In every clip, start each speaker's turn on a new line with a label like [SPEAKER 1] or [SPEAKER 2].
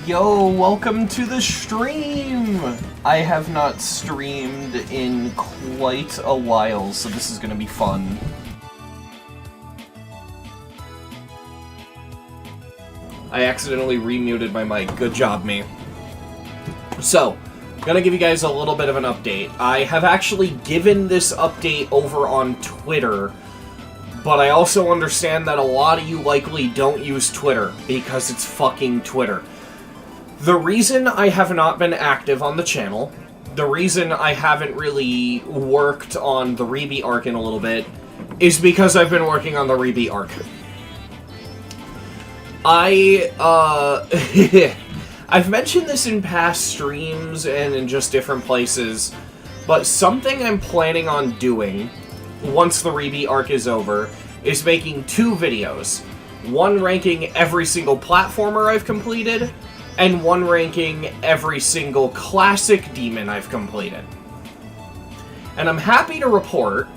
[SPEAKER 1] Yo, welcome to the stream! I have not streamed in quite a while, so this is gonna be fun. I accidentally remuted my mic. Good job, me. So, gonna give you guys a little bit of an update. I have actually given this update over on Twitter, but I also understand that a lot of you likely don't use Twitter, because it's fucking Twitter. The reason I have not been active on the channel, the reason I haven't really worked on the Rebeat arc in a little bit, is because I've been working on the Rebeat arc. I've mentioned this in past streams and in just different places, but something I'm planning on doing, once the Rebeat arc is over, is making 2 videos. One ranking every single platformer I've completed, and one ranking every single classic demon I've completed. And I'm happy to report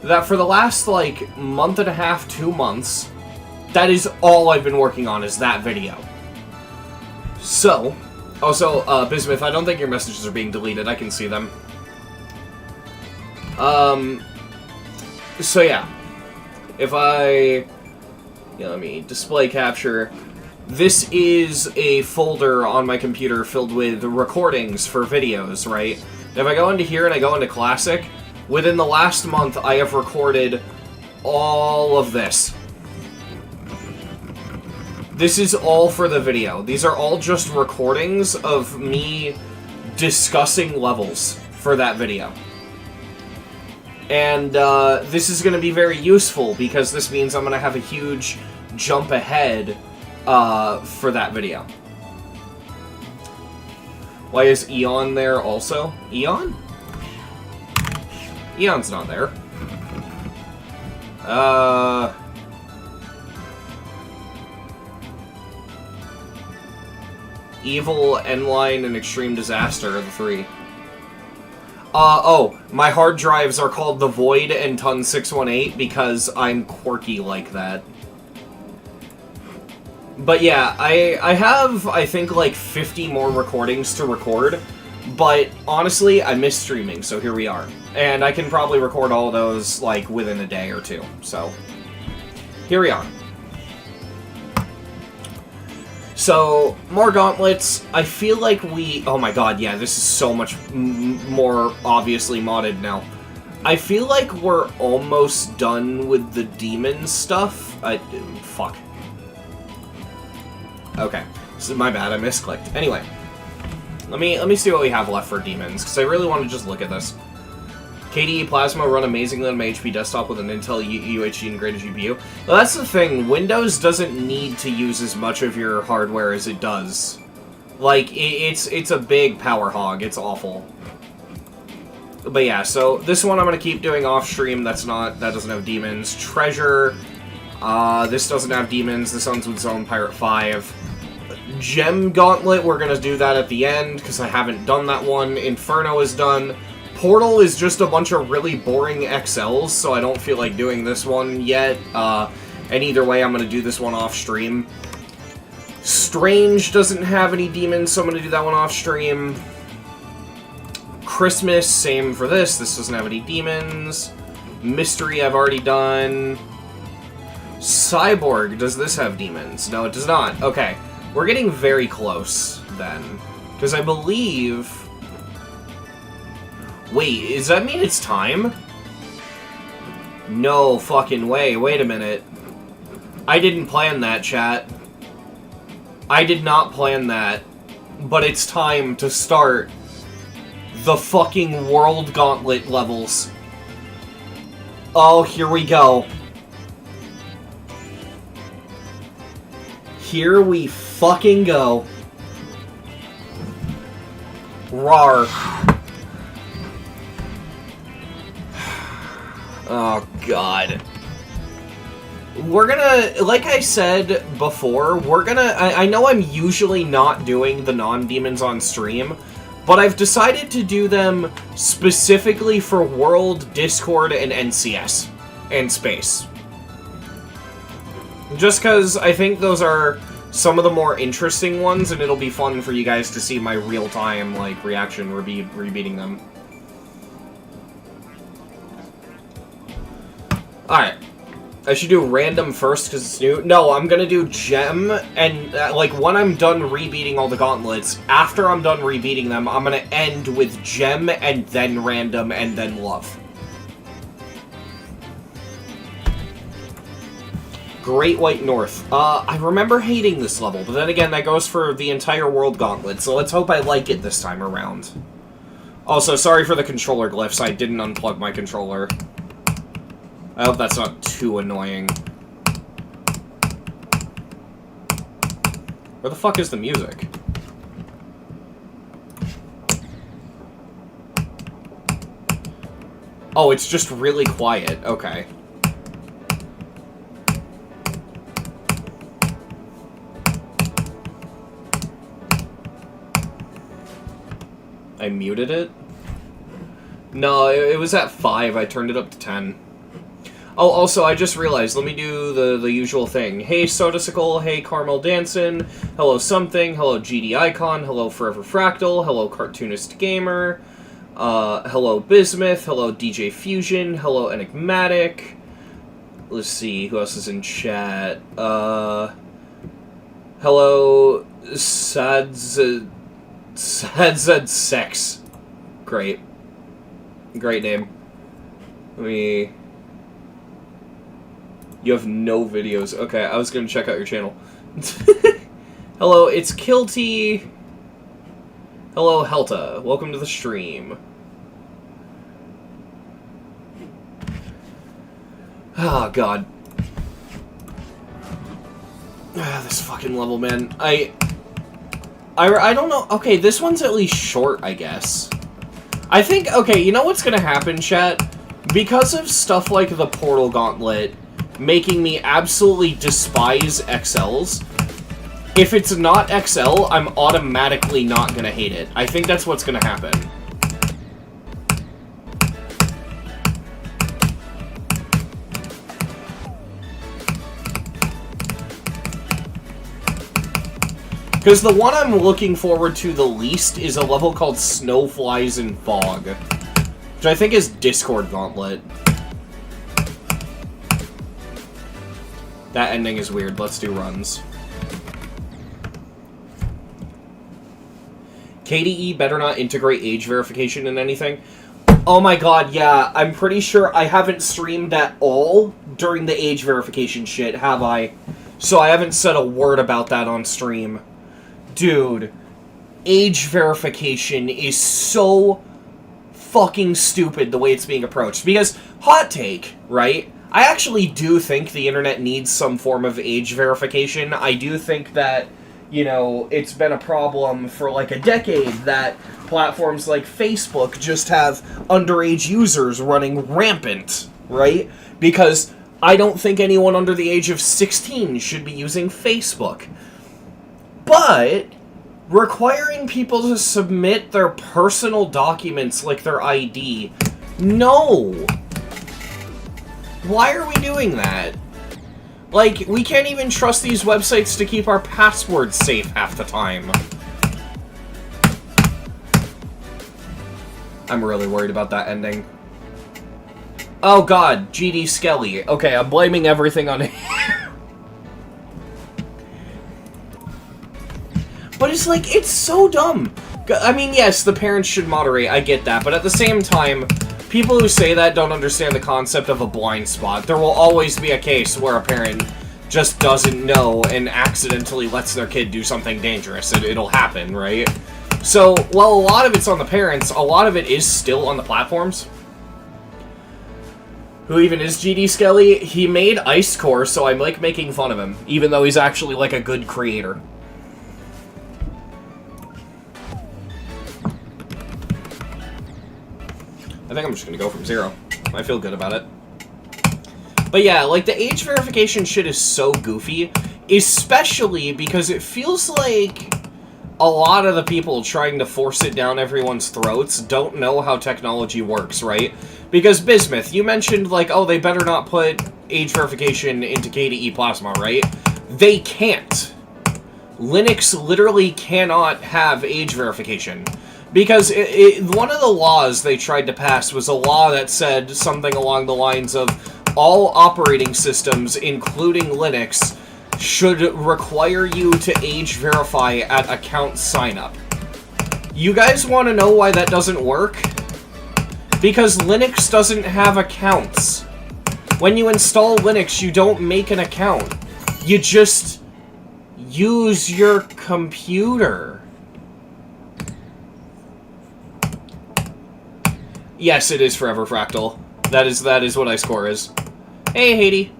[SPEAKER 1] that for the last, like, month and a half, 2 months, that is all I've been working on, is that video. So, also, Bismuth, I don't think your messages are being deleted, I can see them. So yeah. If I... yeah, let me display capture. This is a folder on my computer filled with recordings for videos, right? If I go into here and I go into Classic, within the last month I have recorded all of this. This is all for the video. These are all just recordings of me discussing levels for that video. And this is going to be very useful because this means I'm going to have a huge jump ahead for that video. Why is Eon there also? Eon? Eon's not there. Evil, Endline, and Extreme Disaster are the 3. Oh, my hard drives are called The Void and Ton 618 because I'm quirky like that. But yeah, I have, I think, like 50 more recordings to record, but honestly, I miss streaming, so here we are. And I can probably record all those, like, within a day or 2, so here we are. So, more Gauntlets. I feel like we... oh my god, yeah, this is so much more obviously modded now. I feel like we're almost done with the demon stuff. Fuck. Okay, so my bad, I misclicked. Anyway, let me see what we have left for demons, because I really want to just look at this. KDE Plasma run amazingly on my HP desktop with an Intel UHD integrated GPU. Well, that's the thing. Windows doesn't need to use as much of your hardware as it does. Like, it's a big power hog. It's awful. But yeah, so this one I'm gonna keep doing off stream. That doesn't have demons. Treasure. This doesn't have demons. This one's with Zone Pirate 5. Gem Gauntlet, we're gonna do that at the end, because I haven't done that one. Inferno is done. Portal is just a bunch of really boring XLs, so I don't feel like doing this one yet. And either way, I'm gonna do this one off stream. Strange doesn't have any demons, so I'm gonna do that one off stream. Christmas, same for this. This doesn't have any demons. Mystery, I've already done. Cyborg, does this have demons? No, it does not. Okay, we're getting very close, then. Because I believe... wait, does that mean it's time? No fucking way, wait a minute. I didn't plan that, chat. I did not plan that. But it's time to start the fucking World Gauntlet levels. Oh, here we go. Here we fucking go. Rawr. Oh, God. We're gonna, like I said before, we're gonna, I know I'm usually not doing the non-demons on stream, but I've decided to do them specifically for World, Discord, and NCS, and Space. Just because I think those are some of the more interesting ones, and it'll be fun for you guys to see my real-time, like, reaction rebeating them. Alright. I should do random first because it's new. No, I'm gonna do gem, and, like, when I'm done rebeating all the gauntlets, after I'm done rebeating them, I'm gonna end with gem, and then random, and then love. Great White North. I remember hating this level, but then again, that goes for the entire world gauntlet, so let's hope I like it this time around. Also, sorry for the controller glyphs, I didn't unplug my controller. I hope that's not too annoying. Where the fuck is the music? Oh, it's just really quiet. Okay. I muted it? No, it was at 5. I turned it up to 10. Oh, also, I just realized, let me do the usual thing. Hey, Sodasicle, hey, Carmel Danson, hello Something, hello GD Icon, hello Forever Fractal, hello Cartoonist Gamer, hello Bismuth, hello DJ Fusion, hello Enigmatic. Let's see, who else is in chat? Hello Sex. Great. Great name. Let me... You have no videos. Okay, I was gonna check out your channel. Hello, it's Kilty. Hello, Helta. Welcome to the stream. Oh, God. Ah, this fucking level, man. I don't know. Okay, this one's at least short, I guess. I think, okay, you know what's gonna happen, chat? Because of stuff like the Portal Gauntlet making me absolutely despise XLs, if it's not XL, I'm automatically not gonna hate it. I think that's what's gonna happen. Because the one I'm looking forward to the least is a level called Snowflies and Fog, which I think is Discord Gauntlet. That ending is weird. Let's do runs. KDE better not integrate age verification in anything. Oh my god, yeah. I'm pretty sure I haven't streamed at all during the age verification shit, have I? So I haven't said a word about that on stream. Dude, age verification is so fucking stupid the way it's being approached. Because, hot take, right? I actually do think the internet needs some form of age verification. I do think that, you know, it's been a problem for like a decade that platforms like Facebook just have underage users running rampant, right? Because I don't think anyone under the age of 16 should be using Facebook. But requiring people to submit their personal documents like their ID, no! Why are we doing that? Like, we can't even trust these websites to keep our passwords safe half the time. I'm really worried about that ending. Oh god, GD Skelly. Okay, I'm blaming everything on him. But it's like, it's so dumb. I mean, yes, the parents should moderate, I get that, but at the same time, people who say that don't understand the concept of a blind spot. There will always be a case where a parent just doesn't know and accidentally lets their kid do something dangerous. It'll happen, right? So, while a lot of it's on the parents, a lot of it is still on the platforms. Who even is GD Skelly? He made Ice Core, so I like making fun of him, even though he's actually like a good creator. I think I'm just gonna go from 0. I feel good about it. But yeah, like, the age verification shit is so goofy, especially because it feels like a lot of the people trying to force it down everyone's throats don't know how technology works, right? Because, Bismuth, you mentioned, like, oh, they better not put age verification into KDE Plasma, right? They can't. Linux literally cannot have age verification. Because one of the laws they tried to pass was a law that said something along the lines of all operating systems, including Linux, should require you to age verify at account sign-up. You guys want to know why that doesn't work? Because Linux doesn't have accounts. When you install Linux, you don't make an account. You just use your computer. Yes, it is Forever Fractal. That is what I score is. Hey, Haiti.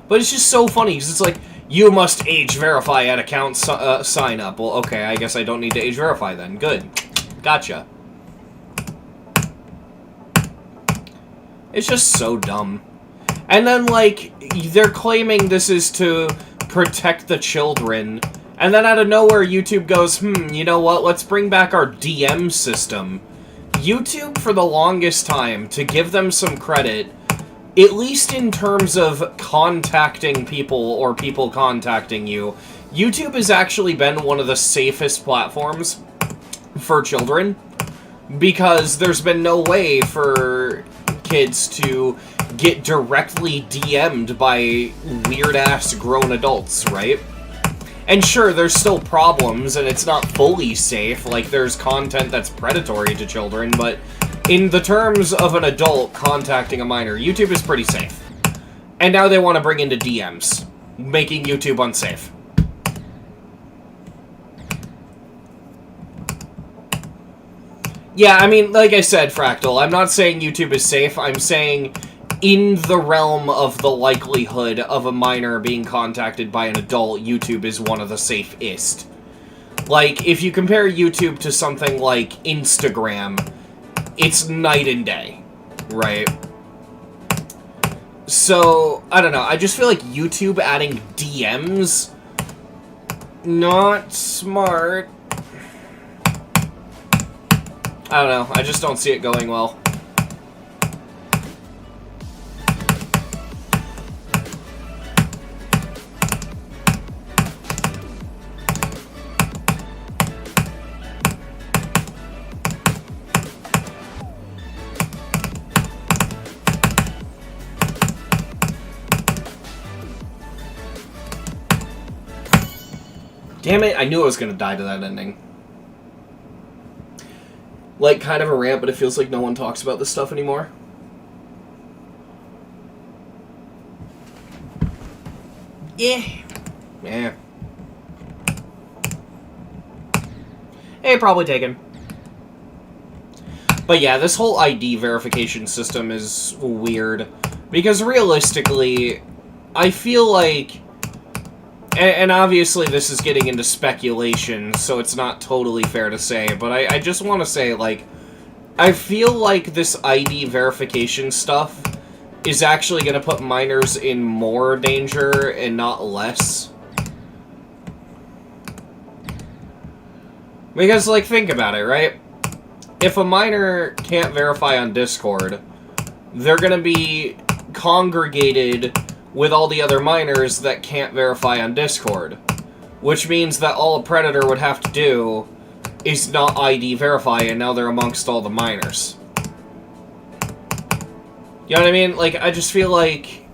[SPEAKER 1] But it's just so funny, because it's like, you must age verify at account sign up. Well, okay, I guess I don't need to age verify then. Good. Gotcha. It's just so dumb. And then, like, they're claiming this is to protect the children. And then out of nowhere, YouTube goes, you know what, let's bring back our DM system. YouTube, for the longest time, to give them some credit, at least in terms of contacting people or people contacting you, YouTube has actually been one of the safest platforms for children, because there's been no way for kids to get directly DM'd by weird-ass grown adults, right? And sure, there's still problems, and it's not fully safe, like there's content that's predatory to children, but in the terms of an adult contacting a minor, YouTube is pretty safe. And now they want to bring into DMs, making YouTube unsafe. Yeah, I mean, like I said, Fractal, I'm not saying YouTube is safe, I'm saying in the realm of the likelihood of a minor being contacted by an adult, YouTube is one of the safest. Like, if you compare YouTube to something like Instagram, it's night and day, right? So, I don't know, I just feel like YouTube adding DMs, not smart. I don't know, I just don't see it going well. Damn it, I knew I was gonna die to that ending. Like, kind of a rant, but it feels like no one talks about this stuff anymore. Yeah. Yeah. Hey, probably taken. But yeah, this whole ID verification system is weird. Because realistically, I feel like... And obviously this is getting into speculation, so it's not totally fair to say, but I just want to say, like, I feel like this ID verification stuff is actually going to put minors in more danger and not less. Because, like, think about it, right? If a minor can't verify on Discord, they're going to be congregated with all the other minors that can't verify on Discord. Which means that all a Predator would have to do is not ID verify, and now they're amongst all the minors. You know what I mean? Like, I just feel like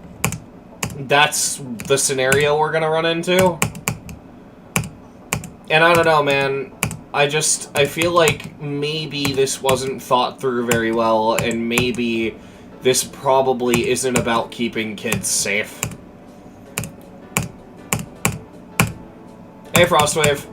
[SPEAKER 1] that's the scenario we're gonna run into. And I don't know, man. I feel like maybe this wasn't thought through very well, and maybe this probably isn't about keeping kids safe. Hey, Frostwave.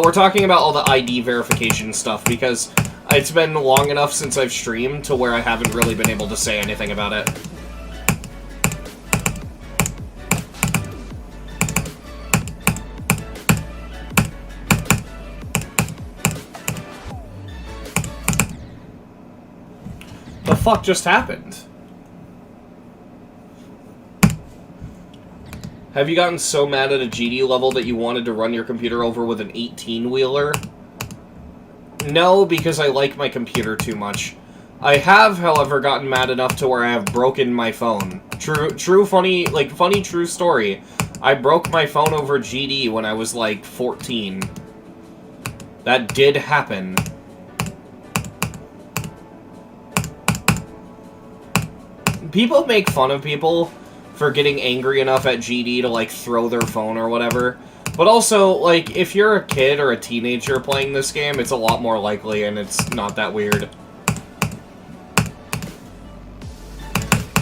[SPEAKER 1] We're talking about all the ID verification stuff, because it's been long enough since I've streamed to where I haven't really been able to say anything about it. The fuck just happened? Have you gotten so mad at a GD level that you wanted to run your computer over with an 18-wheeler? No, because I like my computer too much. I have, however, gotten mad enough to where I have broken my phone. Funny true story. I broke my phone over GD when I was, like, 14. That did happen. People make fun of people for getting angry enough at GD to, like, throw their phone or whatever. But also, like, if you're a kid or a teenager playing this game, it's a lot more likely, and it's not that weird.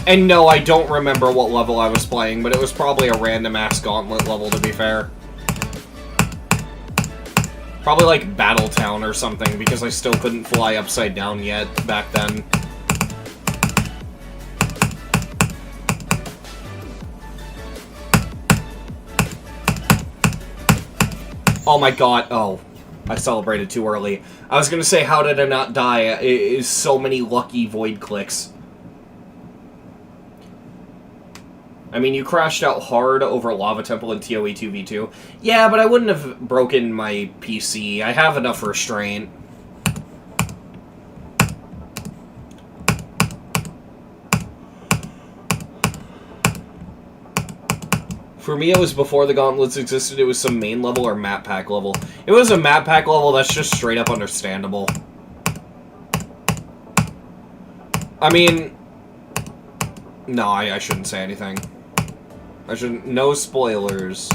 [SPEAKER 1] And no, I don't remember what level I was playing, but it was probably a random-ass Gauntlet level, to be fair. Probably, like, Battletown or something, because I still couldn't fly upside down yet back then. Oh my god, oh. I celebrated too early. I was gonna say, how did I not die? It is so many lucky void clicks. I mean, you crashed out hard over Lava Temple in TOE 2v2. Yeah, but I wouldn't have broken my PC. I have enough restraint. For me, it was before the Gauntlets existed. It was some main level or map pack level. It was a map pack level, that's just straight up understandable. I mean... No, I shouldn't say anything. I shouldn't... No spoilers.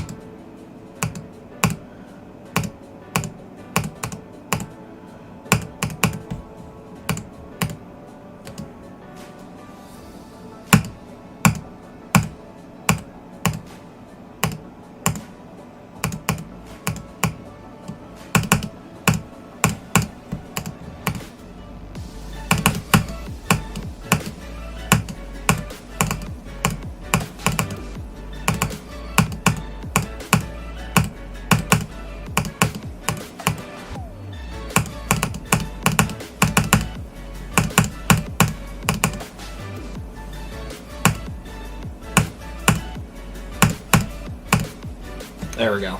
[SPEAKER 1] There we go.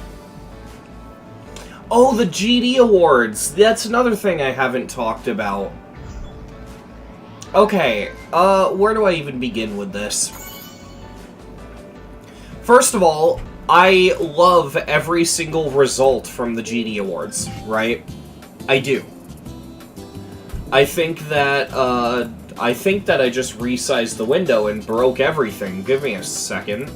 [SPEAKER 1] Oh, the GD Awards! That's another thing I haven't talked about. Okay, where do I even begin with this? First of all, I love every single result from the GD Awards, right? I do. I think that I just resized the window and broke everything. Give me a second.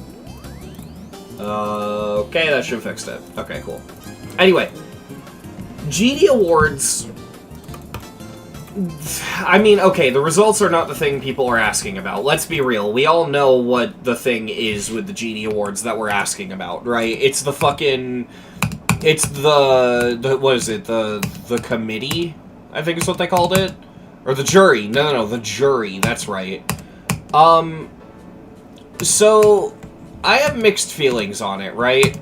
[SPEAKER 1] Okay, that should have fixed it. Okay, cool. Anyway, GD Awards... I mean, okay, the results are not the thing people are asking about. Let's be real. We all know what the thing is with the GD Awards that we're asking about, right? It's the fucking... It's the what is it? The committee? I think is what they called it? Or the jury. No, the jury. That's right. So... I have mixed feelings on it, right?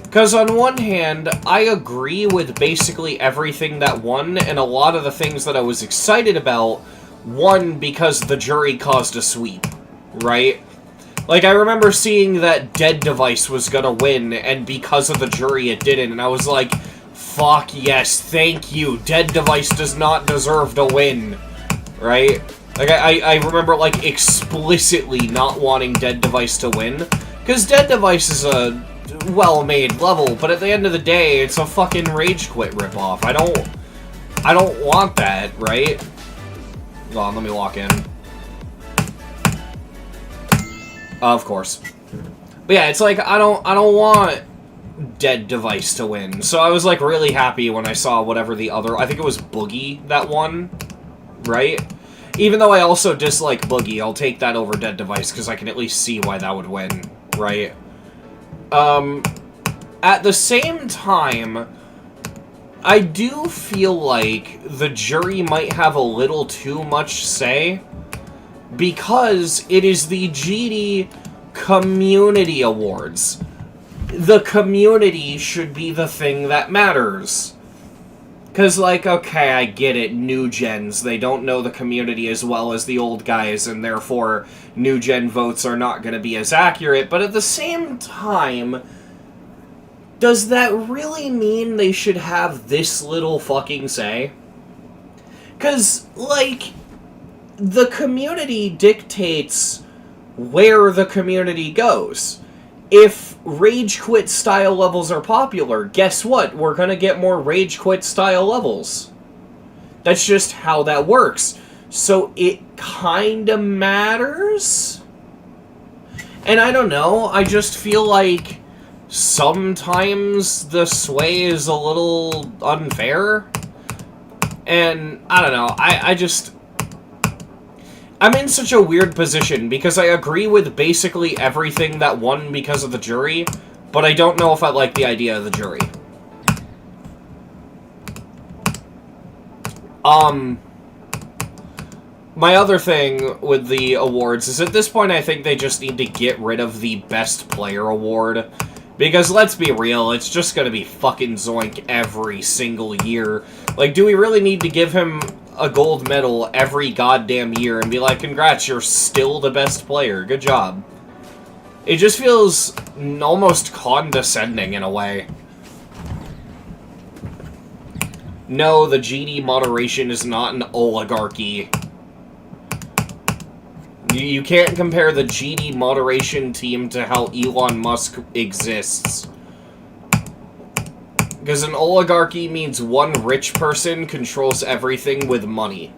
[SPEAKER 1] Because on one hand, I agree with basically everything that won, and a lot of the things that I was excited about won because the jury caused a sweep, right? Like, I remember seeing that Dead Device was gonna win, and because of the jury it didn't, and I was like, fuck yes, thank you, Dead Device does not deserve to win, right? Like, I remember, like, explicitly not wanting Dead Device to win, because Dead Device is a well-made level, but at the end of the day, it's a fucking Rage Quit ripoff. I don't want that, right? Hold on, let me walk in. Of course. But yeah, it's like, I don't want Dead Device to win. So I was, like, really happy when I saw whatever the other... I think it was Boogie that won, right? Even though I also dislike Boogie, I'll take that over Dead Device, because I can at least see why that would win. Right? At the same time, I do feel like the jury might have a little too much say, because it is the GD Community Awards. The community should be the thing that matters. Because, like, okay, I get it, new gens, they don't know the community as well as the old guys, and therefore new gen votes are not going to be as accurate, but at the same time, does that really mean they should have this little fucking say? Because, like, the community dictates where the community goes. If Rage Quit style levels are popular, guess what? We're gonna get more Rage Quit style levels. That's just how that works. So it kinda matters? And I don't know, I just feel like sometimes the sway is a little unfair. And, I don't know, I'm in such a weird position, because I agree with basically everything that won because of the jury, but I don't know if I like the idea of the jury. My other thing with the awards is at this point I think they just need to get rid of the Best Player award. Because let's be real, it's just gonna be fucking Zoink every single year. Like, do we really need to give him a gold medal every goddamn year and be like, congrats, you're still the best player, good job. It just feels almost condescending in a way. No, the GD moderation is not an oligarchy. You can't compare the GD moderation team to how Elon Musk exists. Because an oligarchy means one rich person controls everything with money.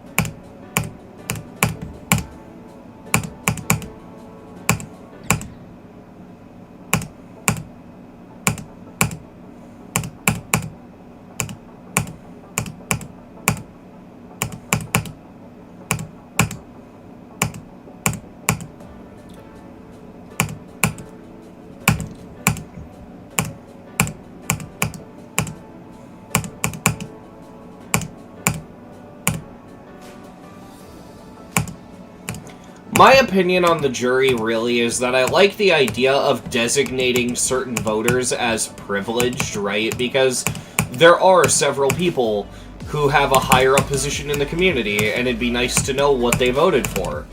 [SPEAKER 1] My opinion on the jury really is that I like the idea of designating certain voters as privileged, right? Because there are several people who have a higher up position in the community, and it'd be nice to know what they voted for.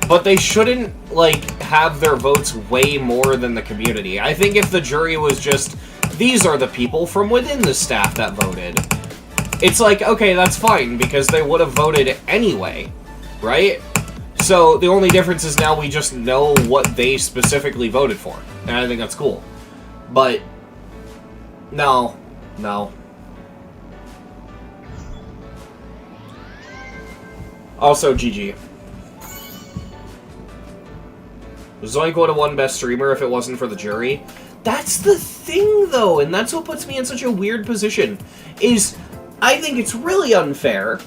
[SPEAKER 1] But they shouldn't, like, have their votes way more than the community. I think if the jury was just, these are the people from within the staff that voted, it's like, okay, that's fine, because they would have voted anyway, right? So, the only difference is now we just know what they specifically voted for. And I think that's cool. But, no. Also, GG. Zoink would have won Best Streamer if it wasn't for the jury. That's the thing, though, and that's what puts me in such a weird position. Is, I think it's really unfair.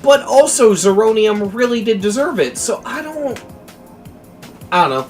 [SPEAKER 1] But also, Zeronium really did deserve it, so I don't know.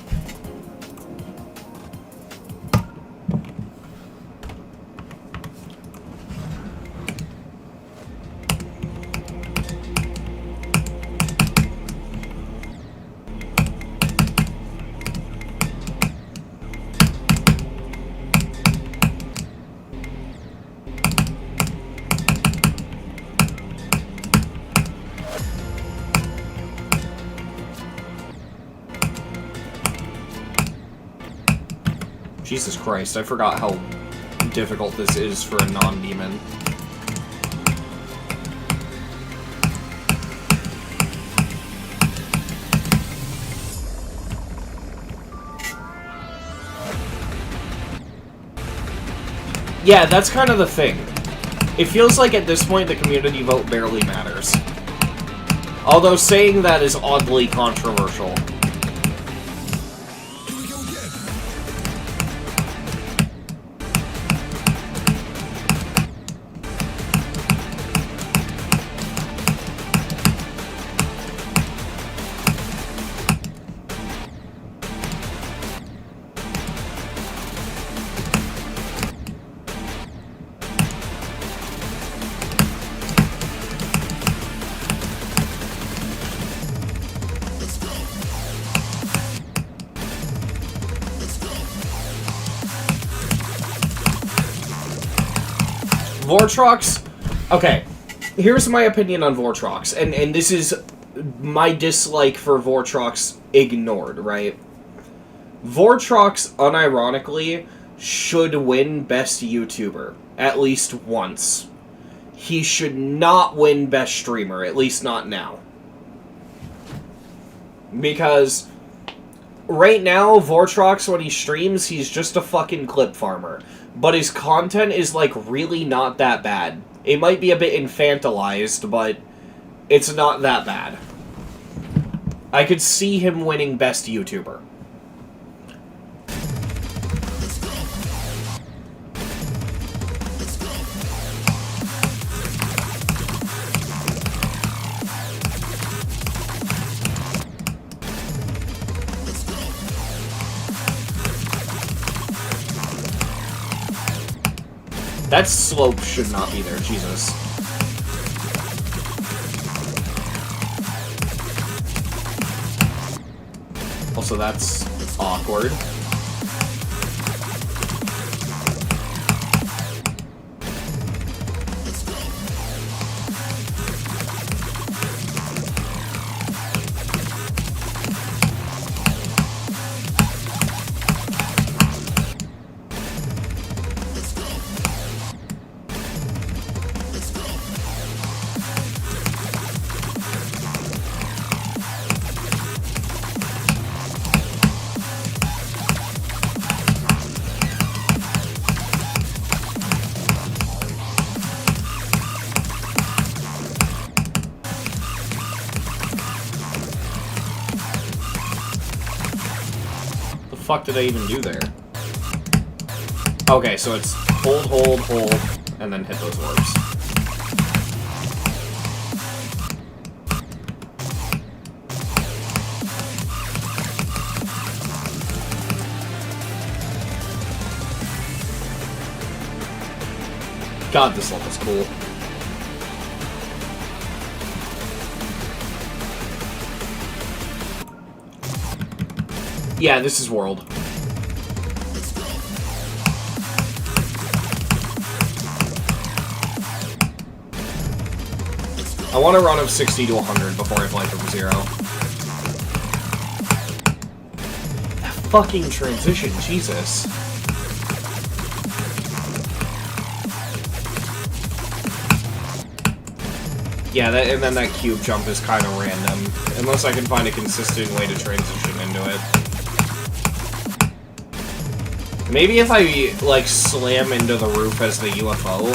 [SPEAKER 1] Jesus Christ, I forgot how difficult this is for a non-demon. Yeah, that's kind of the thing. It feels like at this point the community vote barely matters. Although saying that is oddly controversial. Vortrox, okay, here's my opinion on Vortrox, and this is my dislike for Vortrox ignored, right? Vortrox, unironically, should win Best YouTuber, at least once. he should not win Best Streamer, at least not now. Because right now, Vortrox, when he streams, he's just a fucking clip farmer. But his content is, like, really not that bad. It might be a bit infantilized, but it's not that bad. I could see him winning Best YouTuber. That slope should not be there, Jesus. Also, that's awkward. Fuck did I even do there? Okay, so it's hold, hold, hold, and then hit those orbs. God, this level's cool. Yeah, this is World. I want a run of 60 to 100 before I play from 0. That fucking transition, Jesus. Yeah, and then that cube jump is kind of random. Unless I can find a consistent way to transition into it. Maybe if I, like, slam into the roof as the UFO.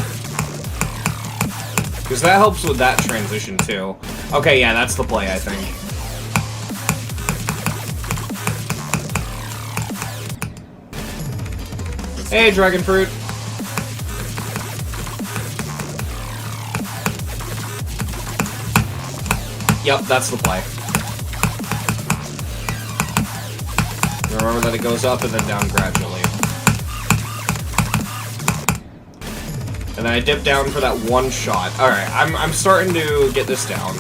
[SPEAKER 1] Because that helps with that transition, too. Okay, yeah, that's the play, I think. Hey, Dragon Fruit! Yep, that's the play. Remember that it goes up and then down gradually. And then I dip down for that one shot. Alright, I'm starting to get this down.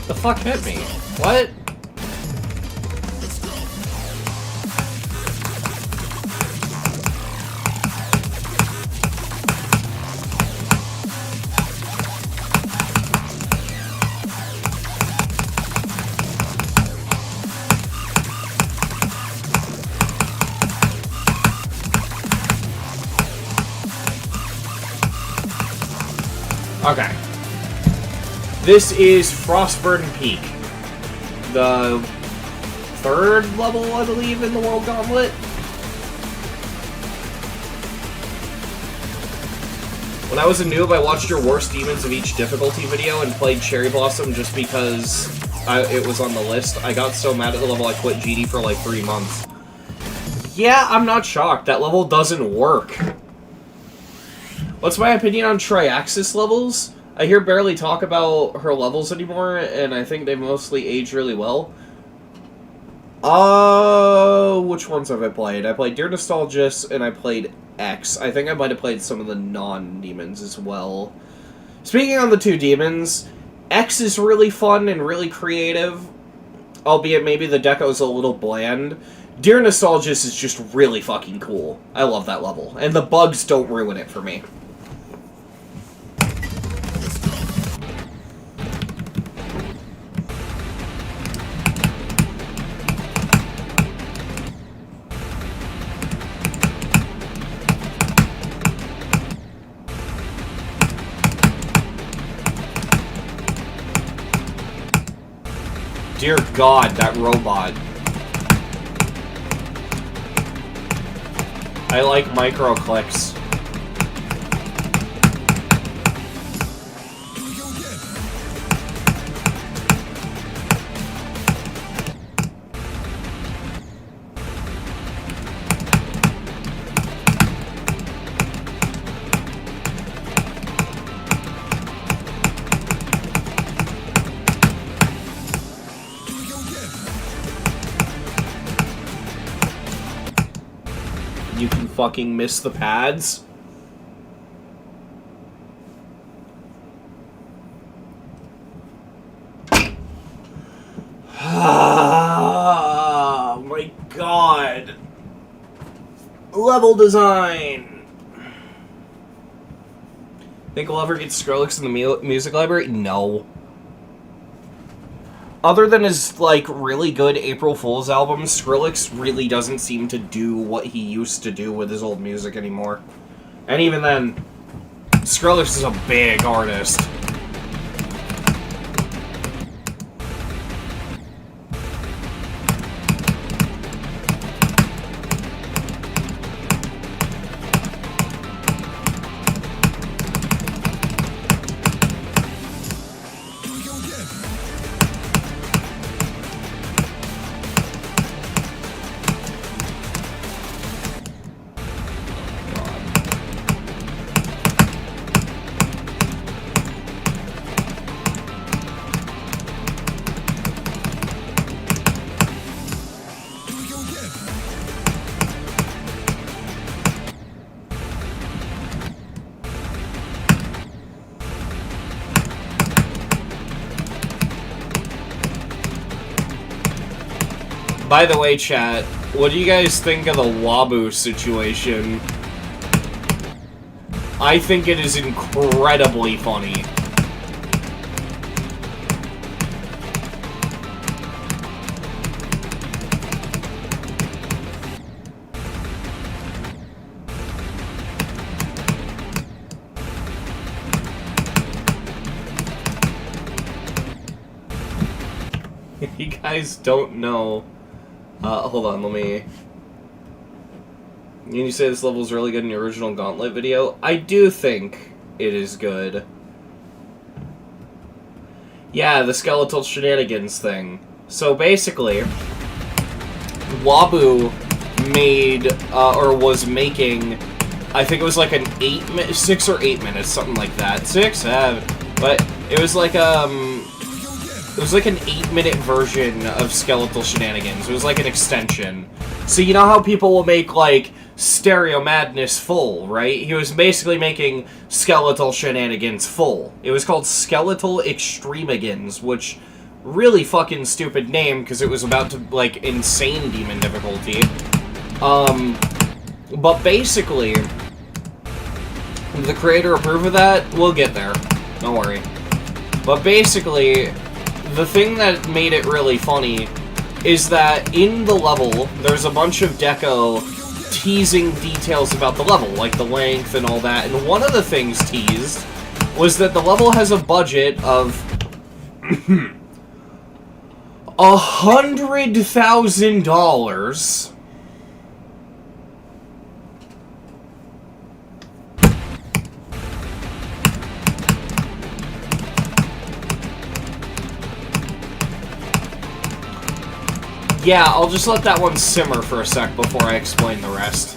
[SPEAKER 1] The fuck hit me? What? Okay. This is Frostburn Peak. The third level, I believe, in the World Gauntlet. When I was a noob, I watched your worst demons of each difficulty video and played Cherry Blossom just because it was on the list. I got so mad at the level I quit GD for like 3 months. Yeah, I'm not shocked. That level doesn't work. What's my opinion on Triaxis levels? I hear barely talk about her levels anymore, and I think they mostly age really well. Which ones have I played? I played Dear Nostalgist, and I played X. I think I might have played some of the non-demons as well. Speaking on the 2 demons, X is really fun and really creative, albeit maybe the deco's a little bland. Dear Nostalgist is just really fucking cool. I love that level. And the bugs don't ruin it for me. Dear God, that robot. I like micro clicks. You can fucking miss the pads. Oh my God. Level design. Think we'll ever get Skrillex in the music library? No. Other than his, like, really good April Fool's album, Skrillex really doesn't seem to do what he used to do with his old music anymore. And even then, Skrillex is a big artist. By the way, chat, what do you guys think of the Wabu situation? I think it is incredibly funny. If you guys don't know... hold on, let me... You say this level is really good in your original Gauntlet video? I do think it is good. Yeah, the skeletal shenanigans thing. So basically, Wabu made, or was making, I think it was like an 6 or 8 minutes, something like that. 6, 7, but it was like, it was like an 8-minute version of Skeletal Shenanigans. It was like an extension. So you know how people will make, like, Stereo Madness full, right? He was basically making Skeletal Shenanigans full. It was called Skeletal Extremigans, which, really fucking stupid name, because it was about to, like, insane demon difficulty. But basically, the creator approved of that? We'll get there. Don't worry. But basically... The thing that made it really funny is that in the level, there's a bunch of deco teasing details about the level, like the length and all that, and one of the things teased was that the level has a budget of $100,000. Yeah, I'll just let that one simmer for a sec before I explain the rest.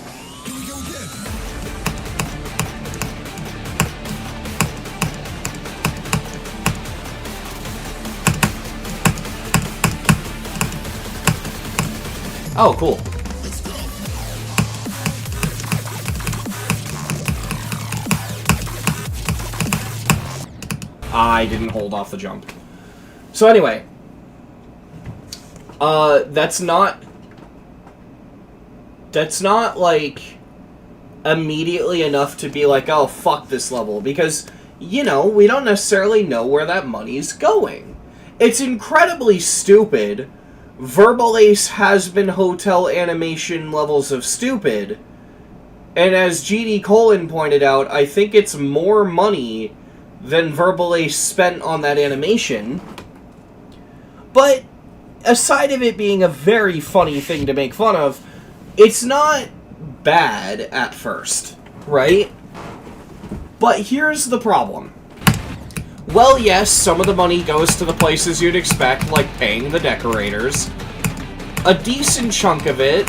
[SPEAKER 1] Oh, cool. I didn't hold off the jump. So anyway... that's not that's not, like, immediately enough to be like, oh, fuck this level, because, you know, we don't necessarily know where that money's going. It's incredibly stupid. Verbal Ace has been hotel animation levels of stupid, and as GD Colin pointed out, I think it's more money than Verbal Ace spent on that animation. But, aside of it being a very funny thing to make fun of, it's not bad at first, right? But here's the problem. Well, yes, some of the money goes to the places you'd expect, like paying the decorators. A decent chunk of it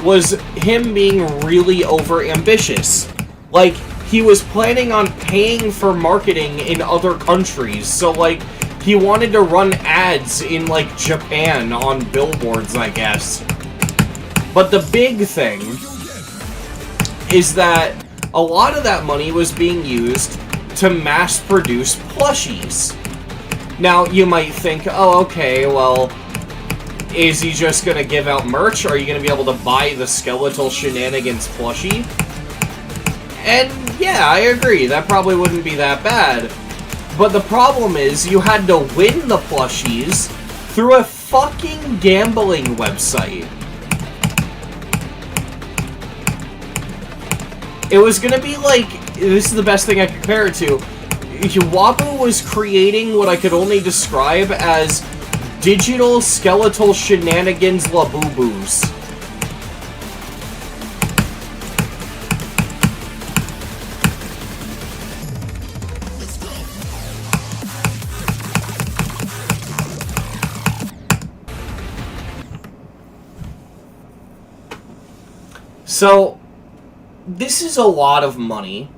[SPEAKER 1] was him being really over-ambitious. Like, he was planning on paying for marketing in other countries, so, like, he wanted to run ads in, like, Japan on billboards, I guess. But the big thing is that a lot of that money was being used to mass-produce plushies. Now, you might think, oh, okay, well, is he just gonna give out merch? Are you gonna be able to buy the Skeletal Shenanigans plushie? And, yeah, I agree, that probably wouldn't be that bad. But the problem is, you had to win the plushies through a fucking gambling website. It was gonna be like, this is the best thing I can compare it to. Wabu was creating what I could only describe as digital skeletal shenanigans labubu's. So, this is a lot of money,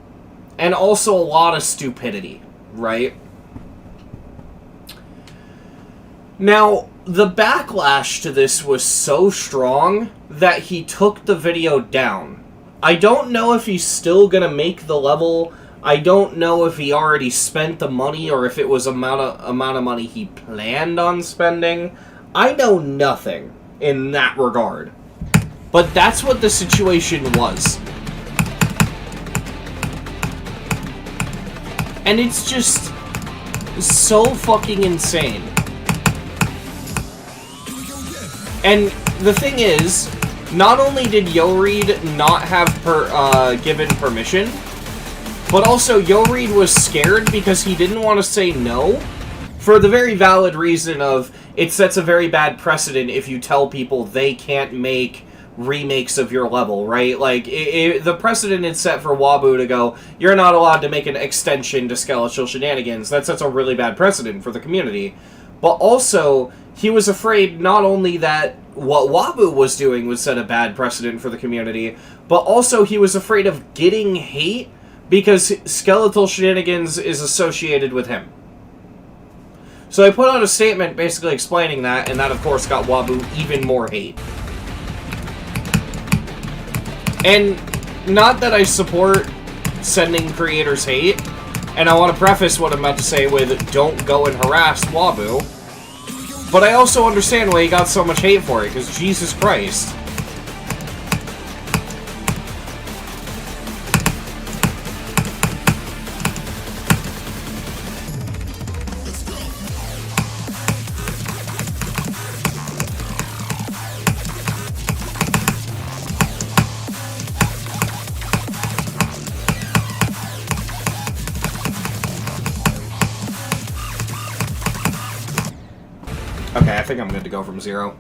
[SPEAKER 1] and also a lot of stupidity, right? Now, the backlash to this was so strong that he took the video down. I don't know if he's still gonna make the level. I don't know if he already spent the money or if it was amount of money he planned on spending. I know nothing in that regard. But that's what the situation was. And it's just so fucking insane. And the thing is, not only did YoRead not have given permission, but also YoRead was scared because he didn't want to say no, for the very valid reason of it sets a very bad precedent if you tell people they can't make remakes of your level, right? Like, the precedent is set for Wabu to go, you're not allowed to make an extension to Skeletal Shenanigans. That sets a really bad precedent for the community. But also, he was afraid not only that what Wabu was doing would set a bad precedent for the community, but also he was afraid of getting hate because Skeletal Shenanigans is associated with him. So I put out a statement basically explaining that, and that of course got Wabu even more hate. And not that I support sending creators hate, and I want to preface what I'm about to say with don't go and harass Wabu, but I also understand why he got so much hate for it, because Jesus Christ. Okay, I think I'm good to go from 0.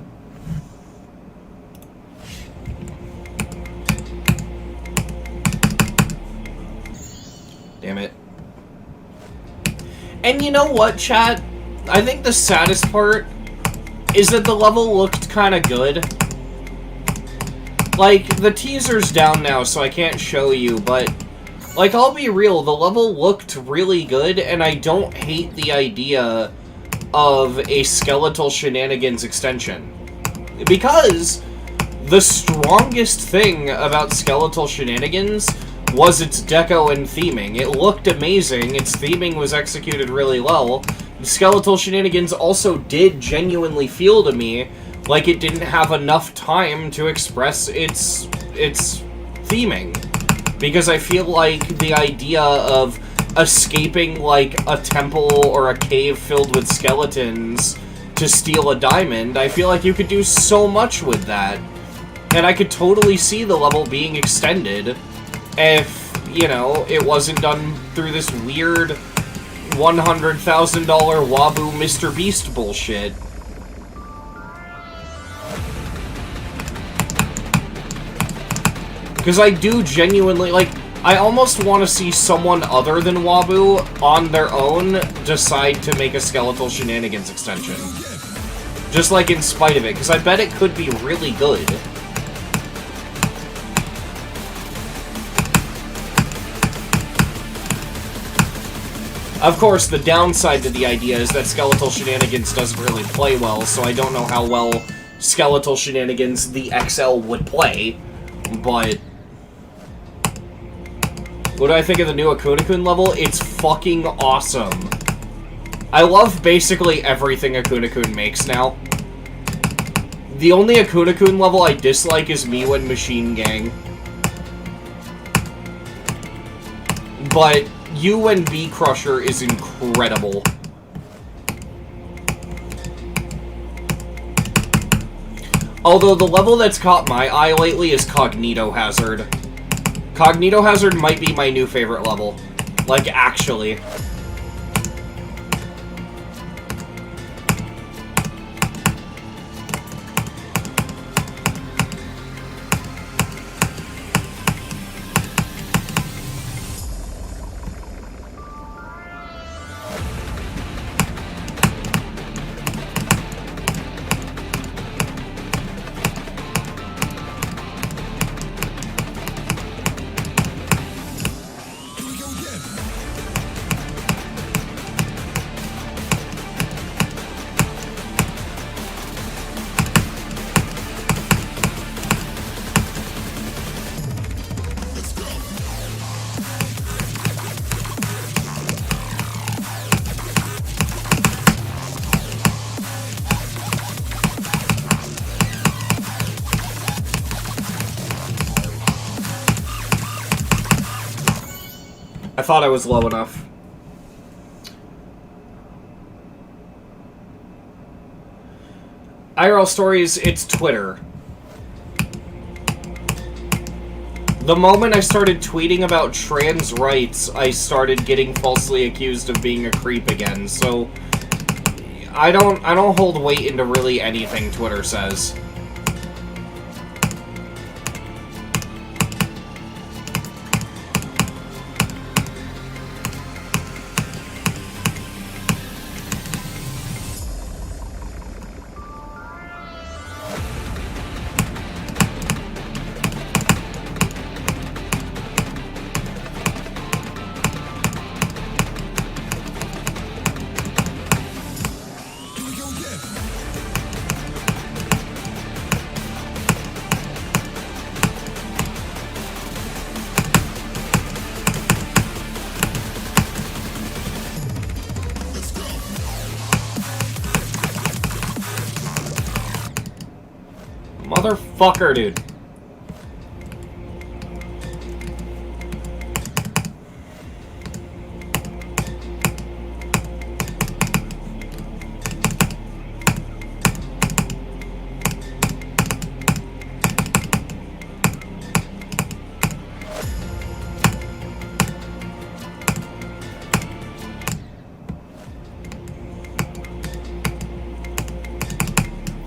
[SPEAKER 1] Damn it. And you know what, chat? I think the saddest part is that the level looked kinda good. Like, the teaser's down now, so I can't show you, but like, I'll be real, the level looked really good, and I don't hate the idea of a Skeletal Shenanigans extension. Because the strongest thing about Skeletal Shenanigans was its deco and theming. It looked amazing, its theming was executed really well. Skeletal Shenanigans also did genuinely feel to me like it didn't have enough time to express its theming. Because I feel like the idea of escaping, like, a temple or a cave filled with skeletons to steal a diamond, I feel like you could do so much with that. And I could totally see the level being extended if, you know, it wasn't done through this weird $100,000 Wabu Mr. Beast bullshit. Because I do genuinely, like, I almost want to see someone other than Wabu on their own decide to make a Skeletal Shenanigans extension. Just, like, in spite of it, because I bet it could be really good. Of course, the downside to the idea is that Skeletal Shenanigans doesn't really play well, so I don't know how well Skeletal Shenanigans the XL would play, but... What do I think of the new Akuna-kun level? It's fucking awesome. I love basically everything Akuna-kun makes now. The only Akuna-kun level I dislike is Miwa and Machine Gang. But UNB Crusher is incredible. Although the level that's caught my eye lately is Cognito Hazard. Cognito Hazard might be my new favorite level. Like, actually. I thought I was low enough. IRL Stories, it's Twitter. The moment I started tweeting about trans rights, I started getting falsely accused of being a creep again, so... I don't hold weight into really anything Twitter says. Motherfucker, dude.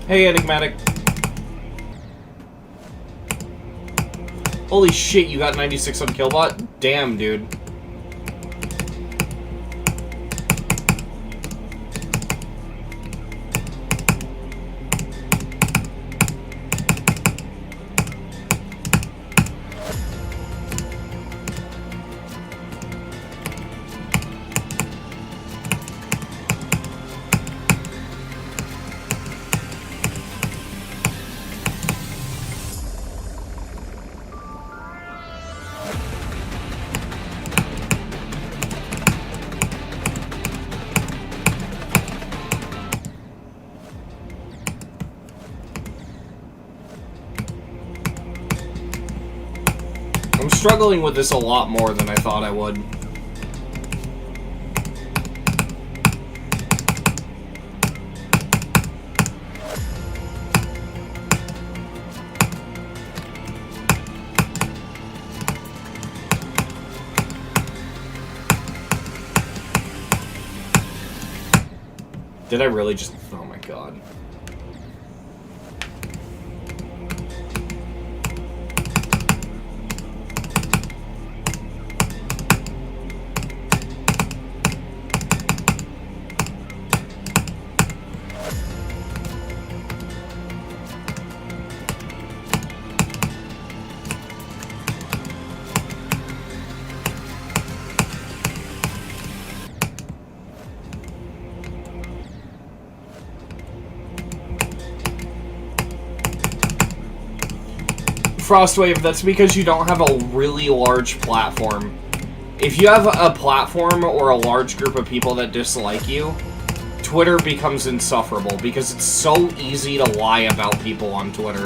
[SPEAKER 1] Hey, Enigmatic. Holy shit, you got 96 on Killbot? Damn, dude. struggling with this a lot more than I thought I would. Did I really just... Oh my god. Frostwave, that's because you don't have a really large platform. If you have a platform or a large group of people that dislike you, Twitter becomes insufferable because it's so easy to lie about people on Twitter.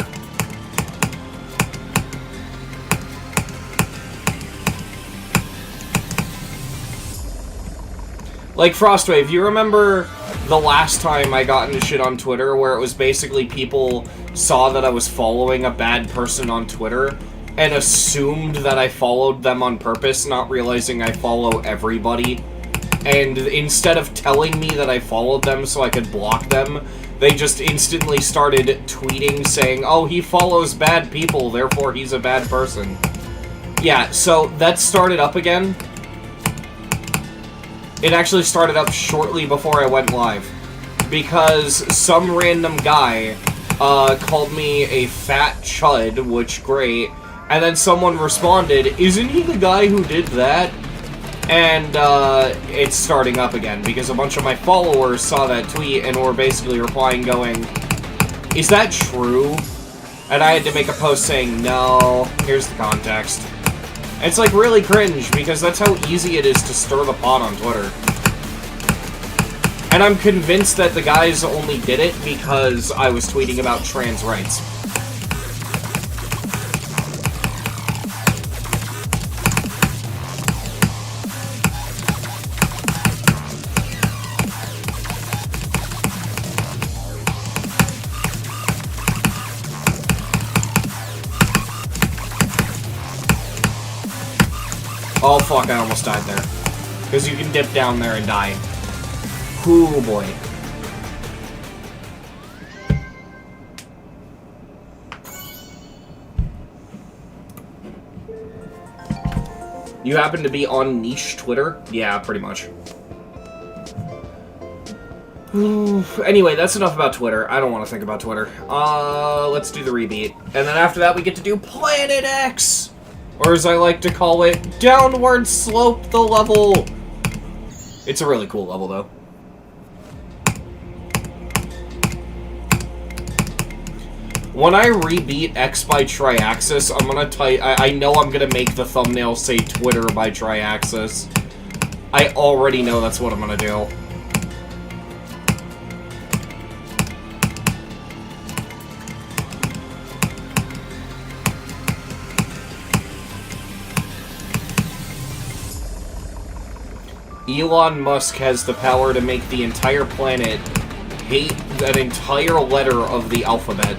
[SPEAKER 1] Like, Frostwave, you remember the last time I got into shit on Twitter where it was basically people saw that I was following a bad person on Twitter and assumed that I followed them on purpose, not realizing I follow everybody. And instead of telling me that I followed them so I could block them, they just instantly started tweeting saying, oh, he follows bad people, therefore he's a bad person. Yeah, so that started up again. It actually started up shortly before I went live, because some random guy called me a fat chud, which great, and then someone responded, isn't he the guy who did that? And it's starting up again, because a bunch of my followers saw that tweet and were basically replying going, is that true? And I had to make a post saying, no, here's the context. It's like really cringe, because that's how easy it is to stir the pot on Twitter. And I'm convinced that the guys only did it because I was tweeting about trans rights. Oh fuck, I almost died there. Because you can dip down there and die. Ooh boy. You happen to be on niche Twitter? Yeah, pretty much. Anyway, that's enough about Twitter. I don't want to think about Twitter. Let's do the Rebeat. And then after that we get to do Planet X! Or as I like to call it, Downward Slope the Level! It's a really cool level, though. When I rebeat X by Triaxis, I'm gonna type... I know I'm gonna make the thumbnail say Twitter by Triaxis. I already know that's what I'm gonna do. Elon Musk has the power to make the entire planet hate an entire letter of the alphabet.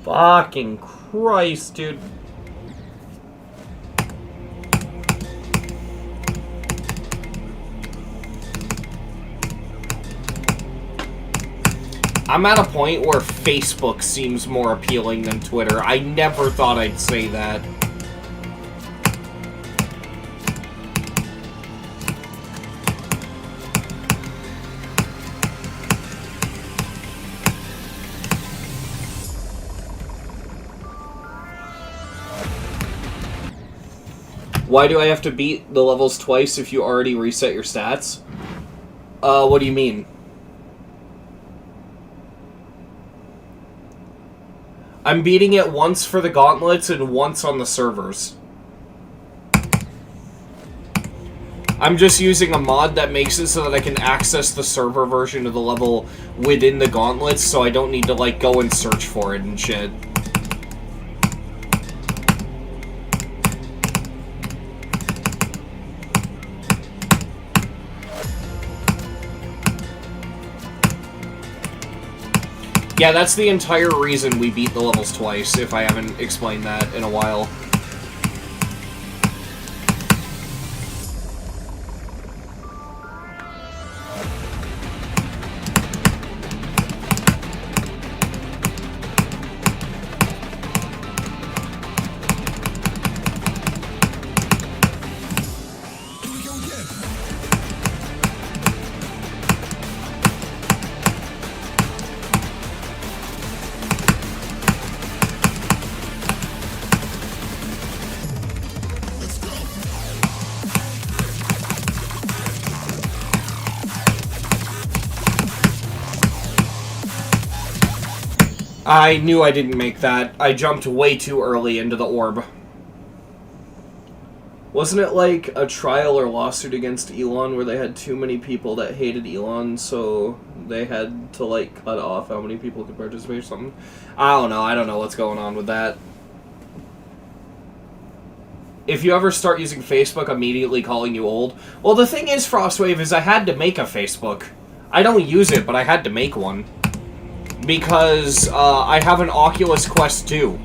[SPEAKER 1] Fucking Christ, dude. I'm at a point where Facebook seems more appealing than Twitter. I never thought I'd say that. Why do I have to beat the levels twice if you already reset your stats? What do you mean? I'm beating it once for the Gauntlets and once on the servers. I'm just using a mod that makes it so that I can access the server version of the level within the Gauntlets, so I don't need to, like, go and search for it and shit. Yeah, that's the entire reason we beat the levels twice, if I haven't explained that in a while. I knew I didn't make that. I jumped way too early into the orb. Wasn't it like a trial or lawsuit against Elon where they had too many people that hated Elon, so they had to, like, cut off how many people could participate or something? I don't know. I don't know what's going on with that. If you ever start using Facebook, immediately calling you old. Well, the thing is, Frostwave, is I had to make a Facebook. I don't use it, but I had to make one. Because I have an Oculus Quest 2.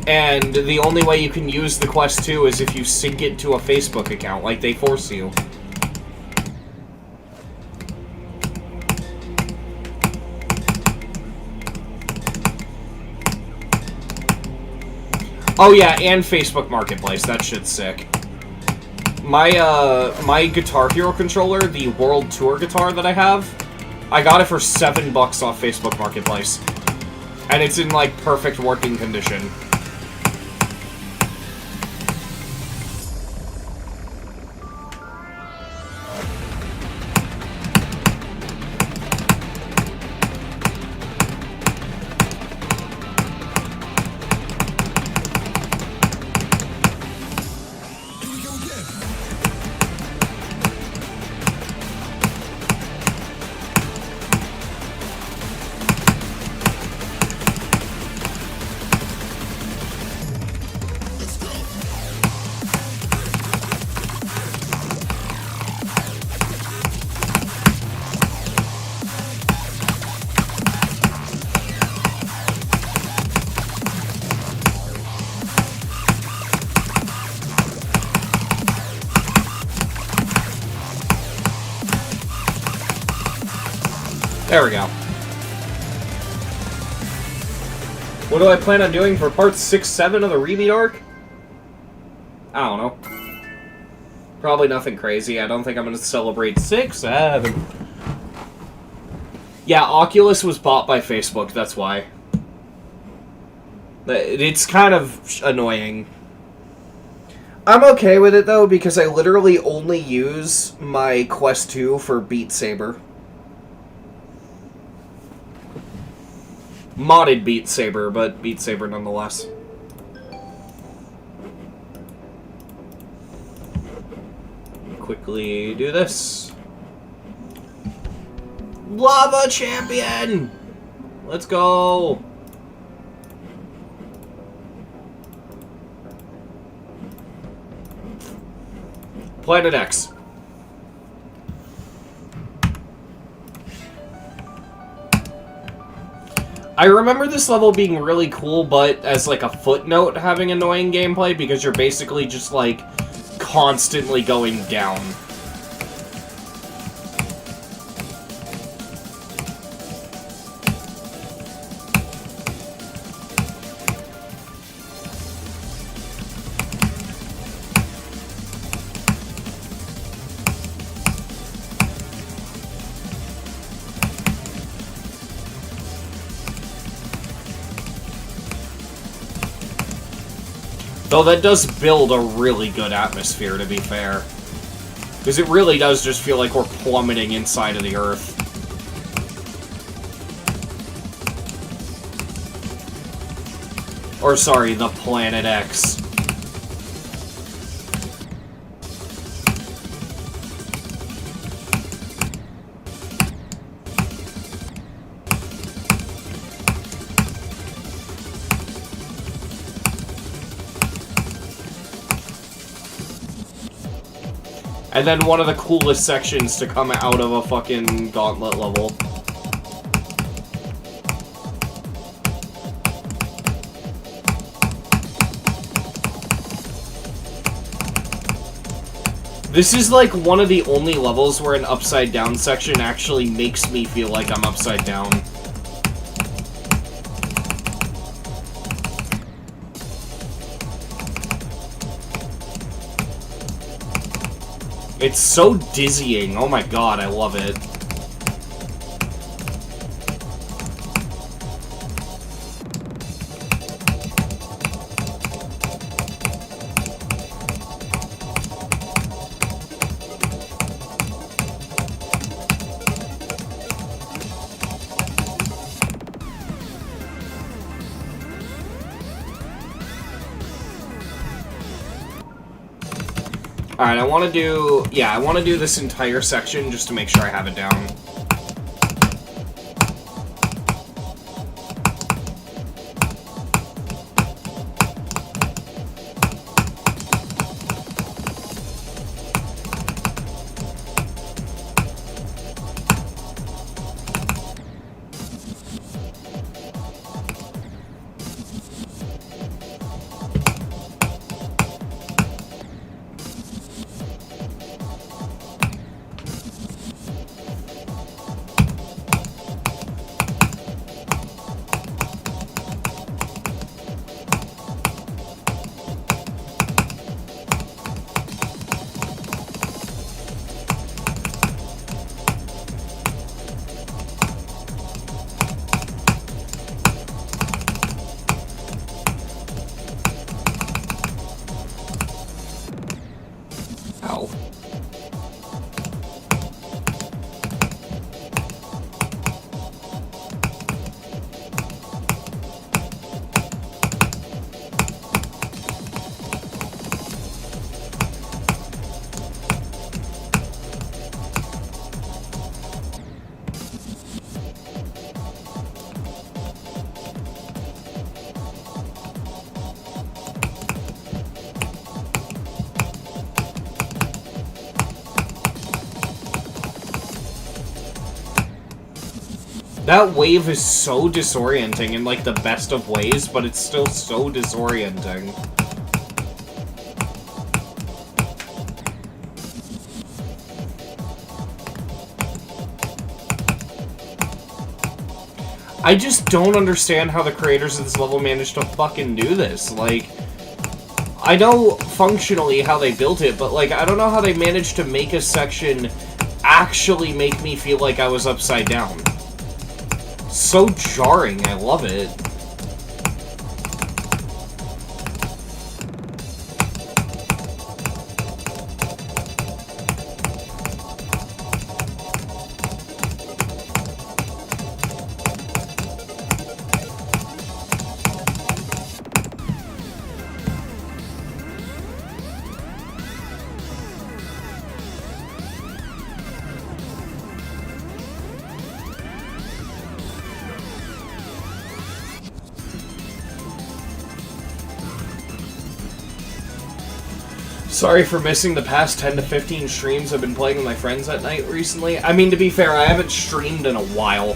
[SPEAKER 1] And the only way you can use the Quest 2 is if you sync it to a Facebook account, like they force you. Oh yeah, and Facebook Marketplace, that shit's sick. My Guitar Hero controller, the World Tour guitar that I have, I got it for $7 off Facebook Marketplace. And it's in, like, perfect working condition. There we go. What do I plan on doing for parts 6, 7 of the Rebeat arc? I don't know. Probably nothing crazy. I don't think I'm going to celebrate 6, 7. Yeah, Oculus was bought by Facebook, that's why. It's kind of annoying. I'm okay with it, though, because I literally only use my Quest 2 for Beat Saber. Modded Beat Saber, but Beat Saber nonetheless. Quickly do this. Lava Champion! Let's go! Planet X. I remember this level being really cool, but as like a footnote having annoying gameplay because you're basically just like constantly going down. Though that does build a really good atmosphere, to be fair. Because it really does just feel like we're plummeting inside of the Earth. Or, sorry, the Planet X. And then one of the coolest sections to come out of a fucking Gauntlet level. This is like one of the only levels where an upside down section actually makes me feel like I'm upside down. It's so dizzying. Oh my god, I love it. Alright, I want to do... Yeah, I want to do this entire section just to make sure I have it down. Ow. That wave is so disorienting in, like, the best of ways, but it's still so disorienting. I just don't understand how the creators of this level managed to fucking do this. Like, I know functionally how they built it, but, like, I don't know how they managed to make a section actually make me feel like I was upside down. So jarring, I love it. Sorry for missing the past 10 to 15 streams I've been playing with my friends at night recently. I mean, to be fair, I haven't streamed in a while.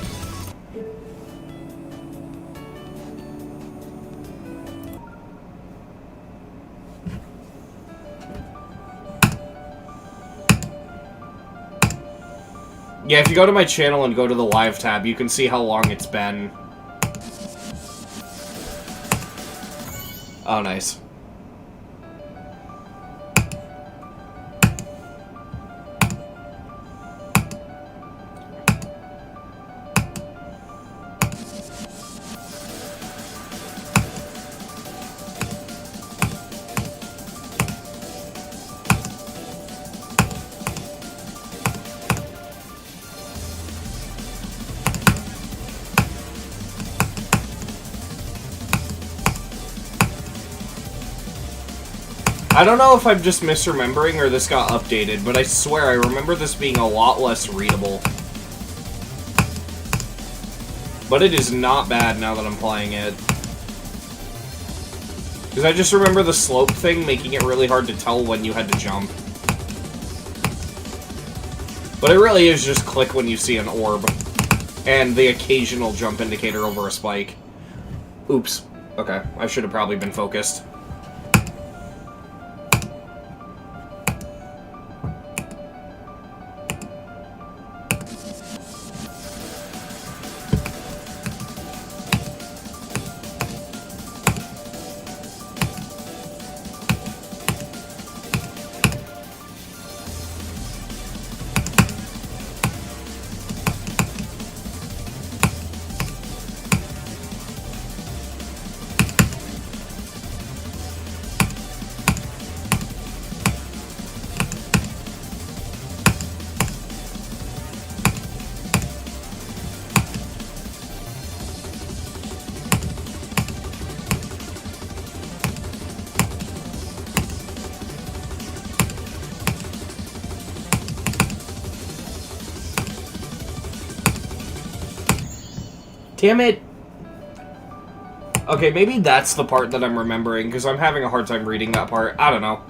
[SPEAKER 1] Yeah, if you go to my channel and go to the live tab, you can see how long it's been. Oh, nice. I don't know if I'm just misremembering or this got updated, but I swear I remember this being a lot less readable. But it is not bad now that I'm playing it. Because I just remember the slope thing making it really hard to tell when you had to jump. But it really is just click when you see an orb. And the occasional jump indicator over a spike. Oops. Okay, I should have probably been focused. Damn it! Okay, maybe that's the part that I'm remembering, because I'm having a hard time reading that part. I don't know.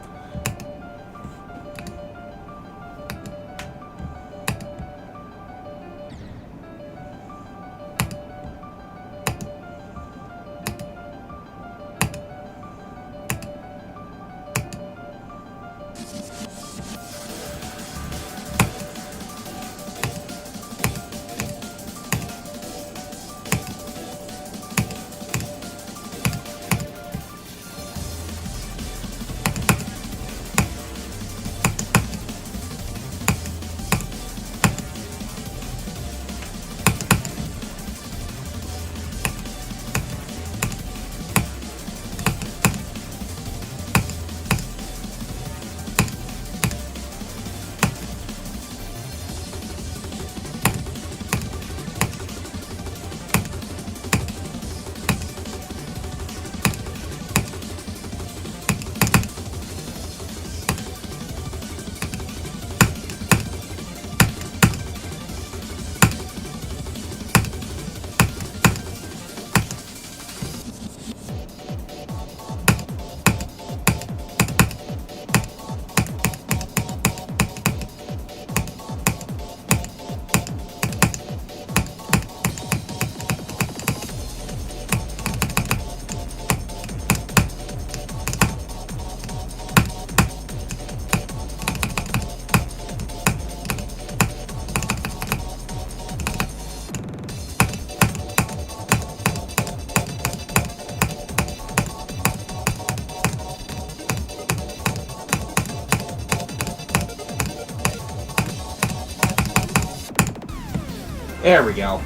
[SPEAKER 1] There we go.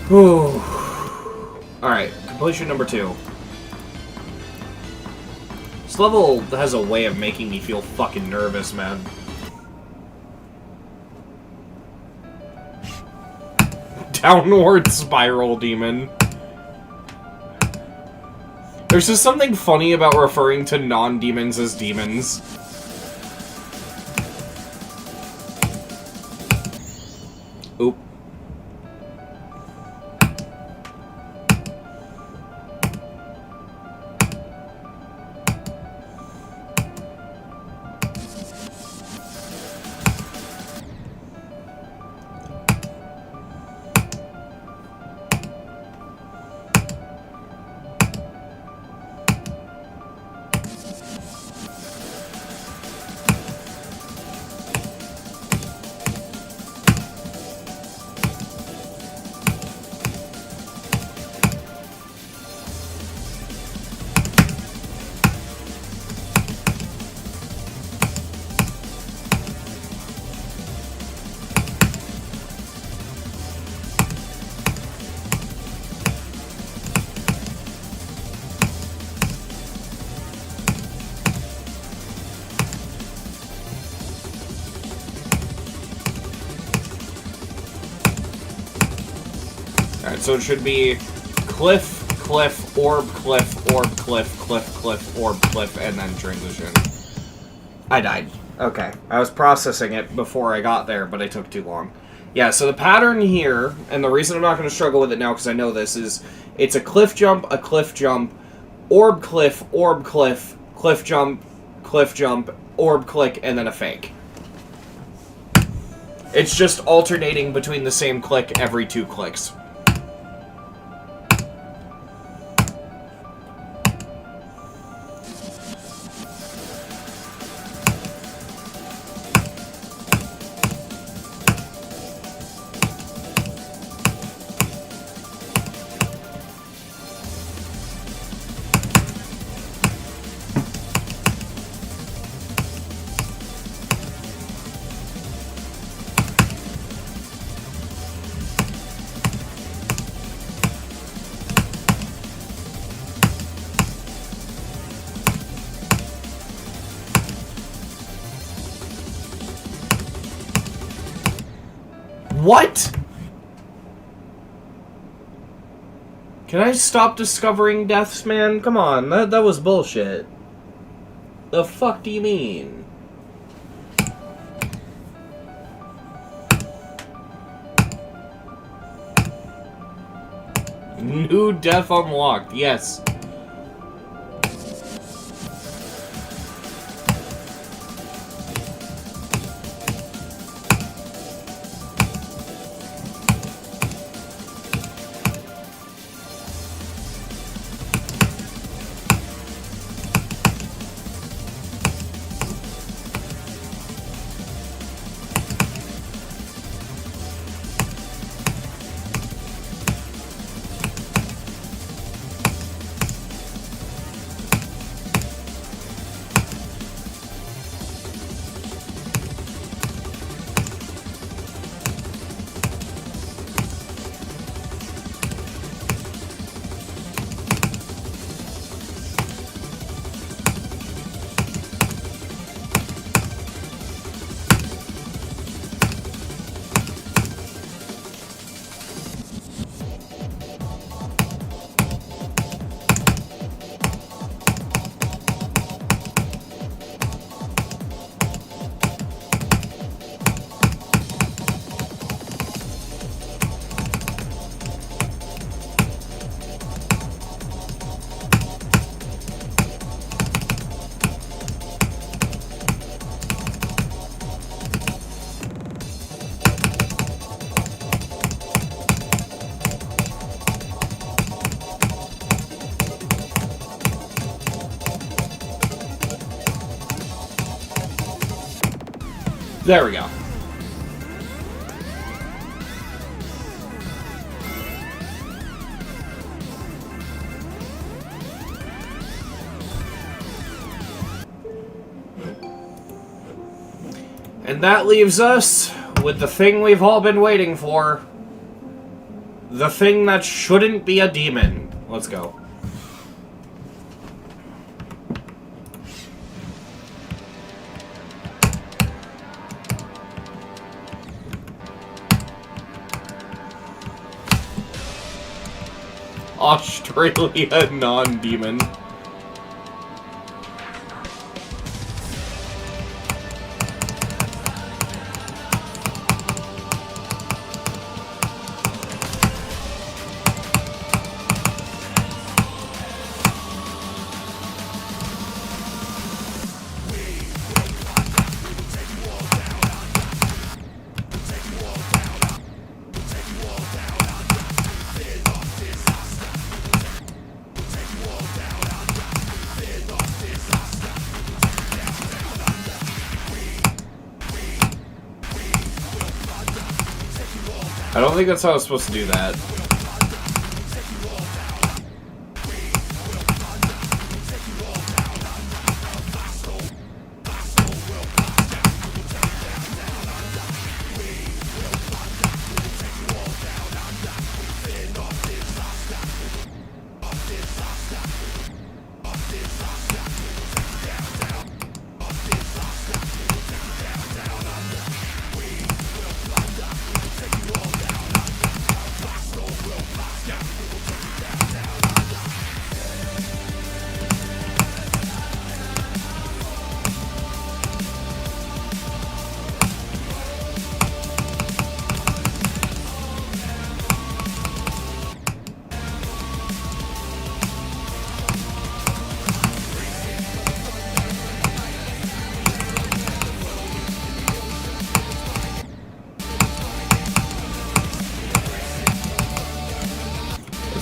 [SPEAKER 1] Whew. Alright, completion number 2. This level has a way of making me feel fucking nervous, man. Downward spiral demon. There's just something funny about referring to non-demons as demons. Oop. Alright, so it should be cliff, cliff, orb, cliff, orb, cliff, cliff, cliff, orb, cliff, and then transition. I died. Okay. I was processing it before I got there, but it took too long. Yeah, so the pattern here, and the reason I'm not going to struggle with it now because I know this, is it's a cliff jump, orb cliff, cliff jump, orb click, and then a fake. It's just alternating between the same click every 2 clicks. What? Can I stop discovering deaths, man? Come on, that was bullshit. The fuck do you mean? New death unlocked, yes. There we go. And that leaves us with the thing we've all been waiting for. The thing that shouldn't be a demon. Let's go. Australia non-demon. I don't think that's how I was supposed to do that.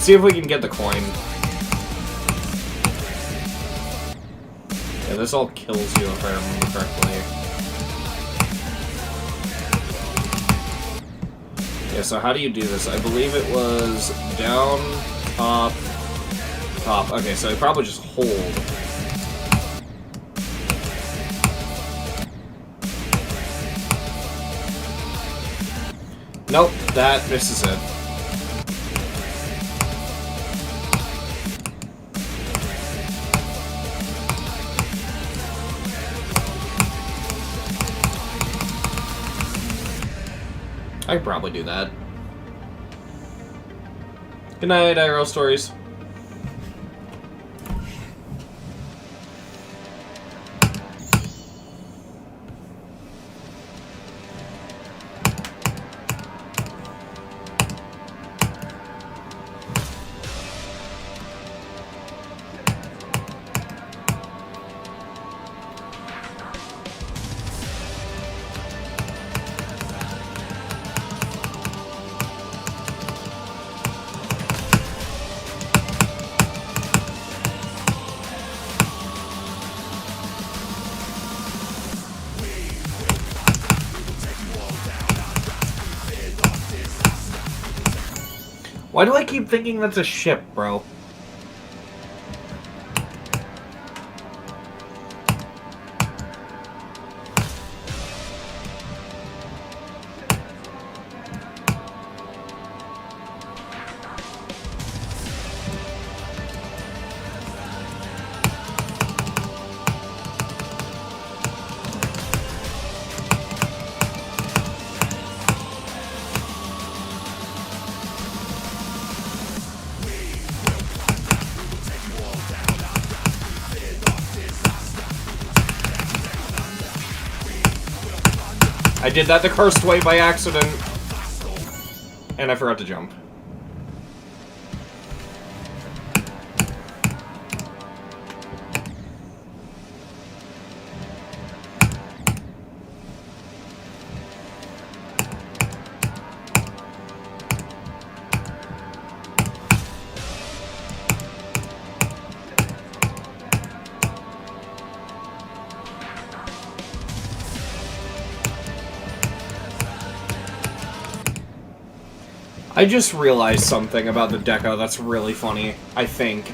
[SPEAKER 1] see if we can get the coin. Yeah, this all kills you if I remember correctly. Yeah, so how do you do this? I believe it was down, top, top. Okay, so I probably just hold. Nope, that misses it. I could probably do that. Good night, IRL Stories. Why do I keep thinking that's a ship, bro? I did that the cursed way by accident. And I forgot to jump. I just realized something about the deco that's really funny, I think.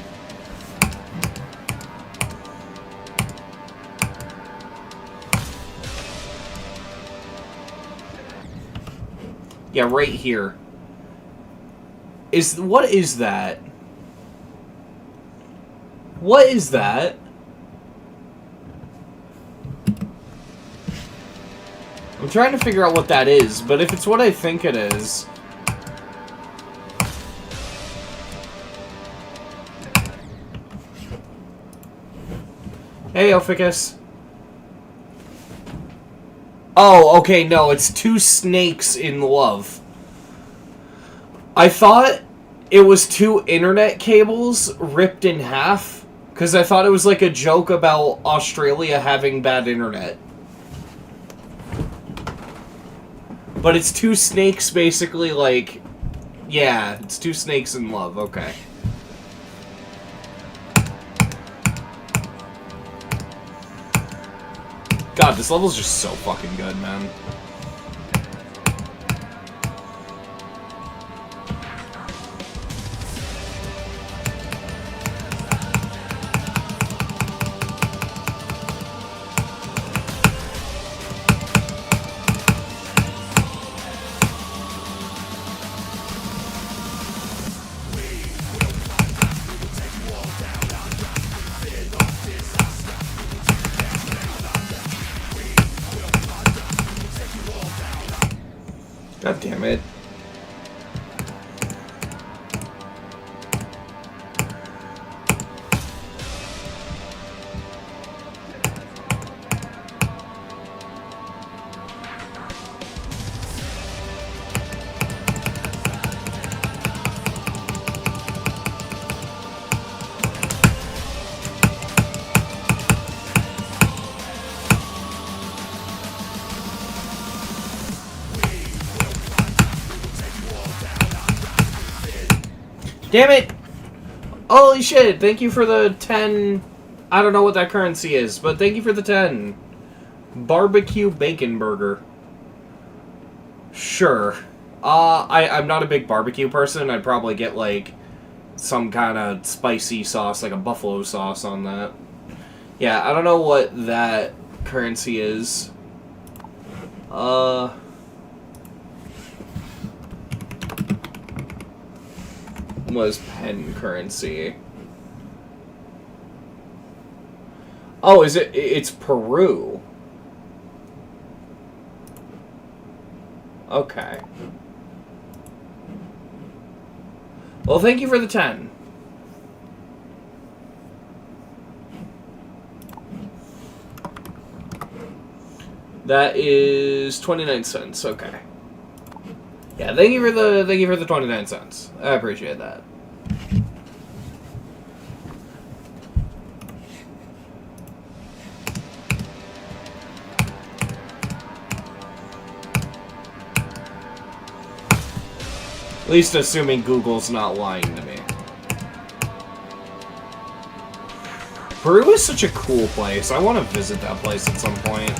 [SPEAKER 1] Yeah, right here. What is that? What is that? I'm trying to figure out what that is, but if it's what I think it is... Hey, Ophikus. Oh, okay, no, it's two snakes in love. I thought it was two internet cables ripped in half, because I thought it was like a joke about Australia having bad internet. But it's two snakes basically like... Yeah, it's two snakes in love, okay. God, this level's just so fucking good, man. God damn it. Damn it! Holy shit, thank you for the 10... I don't know what that currency is, but thank you for the 10. Barbecue bacon burger. Sure. I'm not a big barbecue person. I'd probably get, like, some kind of spicy sauce, like a buffalo sauce on that. Yeah, I don't know what that currency is. Was pen currency. Oh, is it? It's Peru. Okay. Well, thank you for the 10. That is 29 cents. Okay. Yeah, thank you for the 29 cents. I appreciate that. At least assuming Google's not lying to me. Peru is such a cool place. I want to visit that place at some point.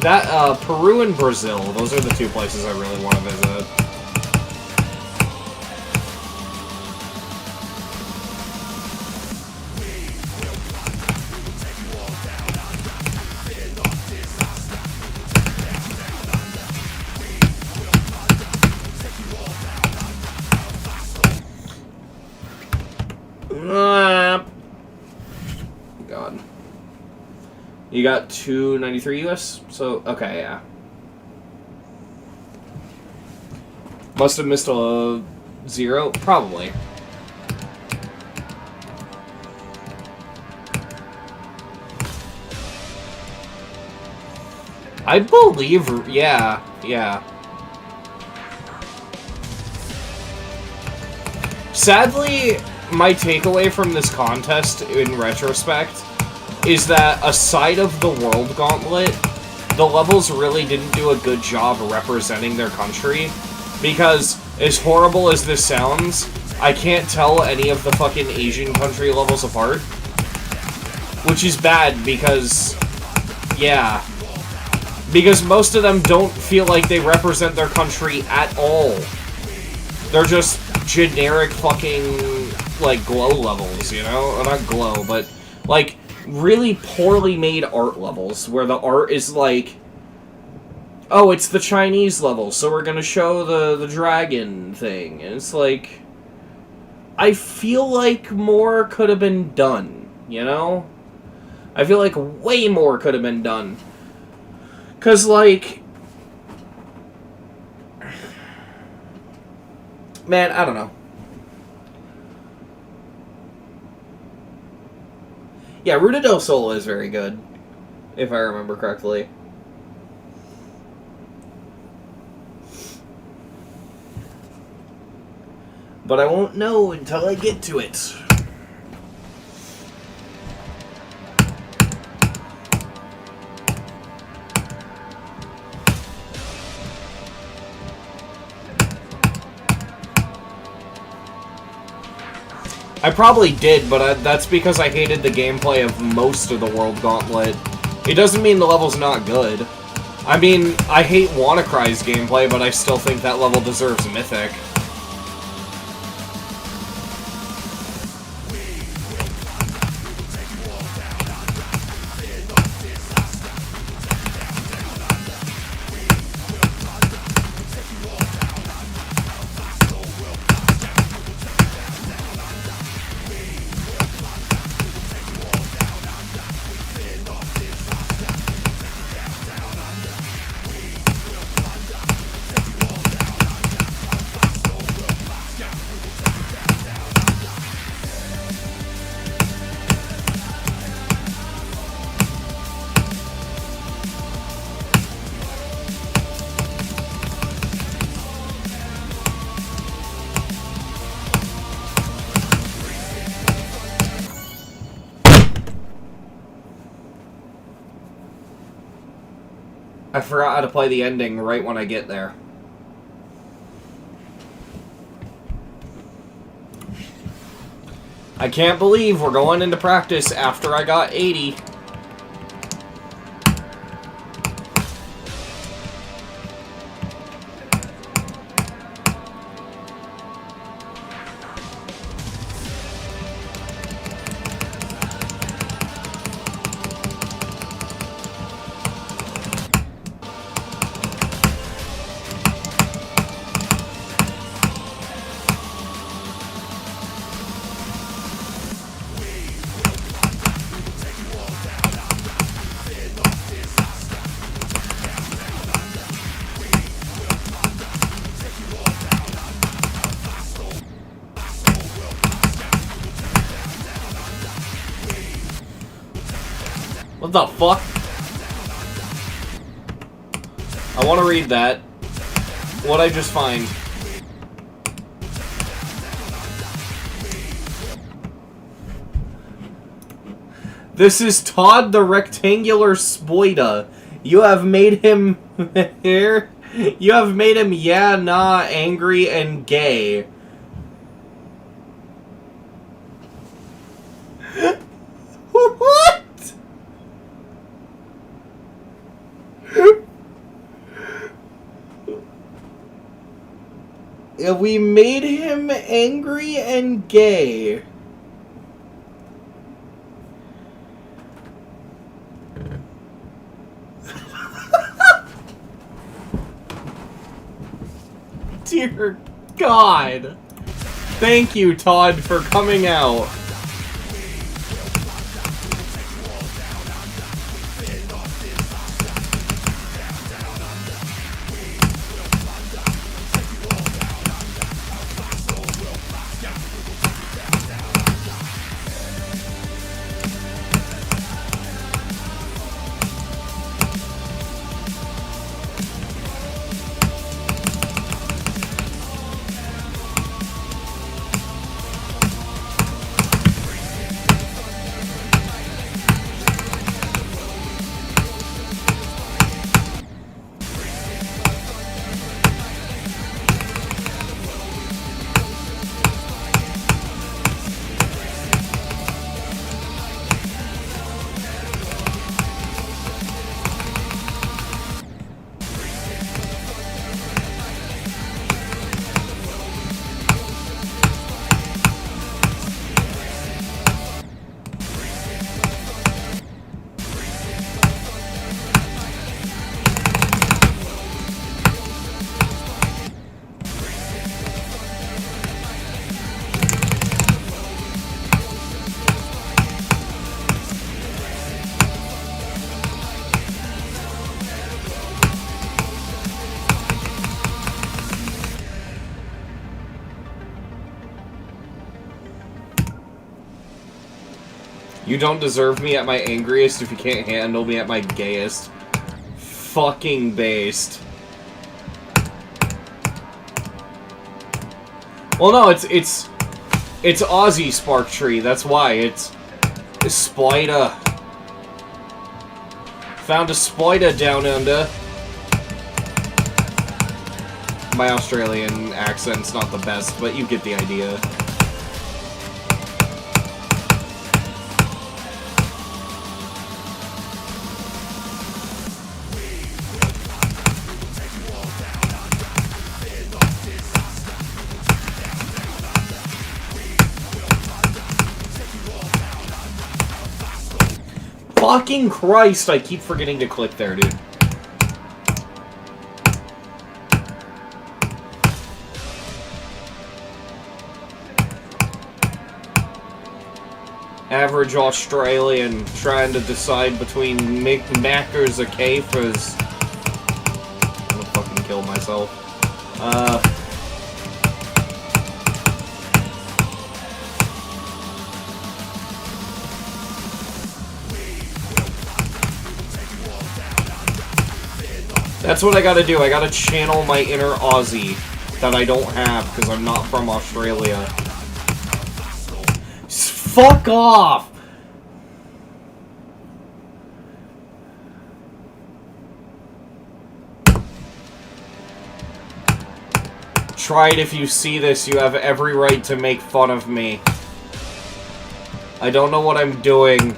[SPEAKER 1] That, Peru and Brazil, those are the two places I really want to visit. God. You got 293 US? So, okay, yeah. Must have missed a 0? Probably. I believe, yeah. Sadly, my takeaway from this contest, in retrospect, is that aside of the World Gauntlet, the levels really didn't do a good job representing their country. Because, as horrible as this sounds, I can't tell any of the fucking Asian country levels apart. Which is bad, because... yeah. Because most of them don't feel like they represent their country at all. They're just generic fucking, like, glow levels, you know? Or not glow, but, like, really poorly made art levels, where the art is, like, oh, it's the Chinese level, so we're gonna show the dragon thing. And it's like, I feel like more could have been done, you know? I feel like way more could have been done. 'Cause, like... man, I don't know. Yeah, Ruta del Sol is very good, if I remember correctly. But I won't know until I get to it. I probably did, but that's because I hated the gameplay of most of the World Gauntlet. It doesn't mean the level's not good. I mean, I hate WannaCry's gameplay, but I still think that level deserves Mythic. I forgot how to play the ending right when I get there. I can't believe we're going into practice after I got 80. What the fuck? I want to read that. What'd I just find? This is Todd the Rectangular Spoida. You have made him here. You have made him yeah, nah, angry, and gay. What? We made him angry and gay. Dear God. Thank you, Todd, for coming out. You don't deserve me at my angriest if you can't handle me at my gayest. Fucking based. Well, no, it's Aussie Spark Tree. That's why it's spider. Found a spider down under. My Australian accent's not the best, but you get the idea. Fucking Christ, I keep forgetting to click there, dude. Average Australian trying to decide between Mackers or Kafers. I'm gonna fucking kill myself. That's what I gotta do. I gotta channel my inner Aussie that I don't have because I'm not from Australia. Fuck off! Try it if you see this. You have every right to make fun of me. I don't know what I'm doing.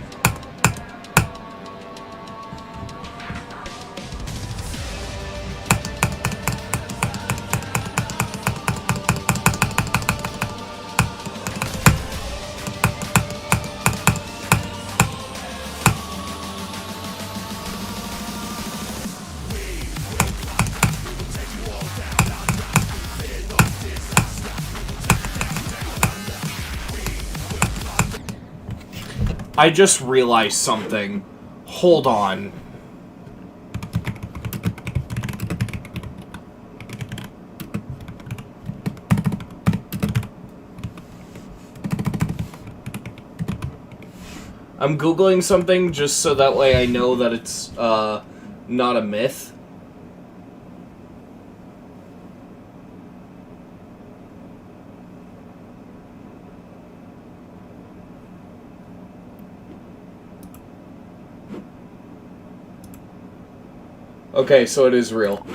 [SPEAKER 1] I just realized something. Hold on. I'm Googling something just so that way I know that it's, not a myth. Okay, so it is real.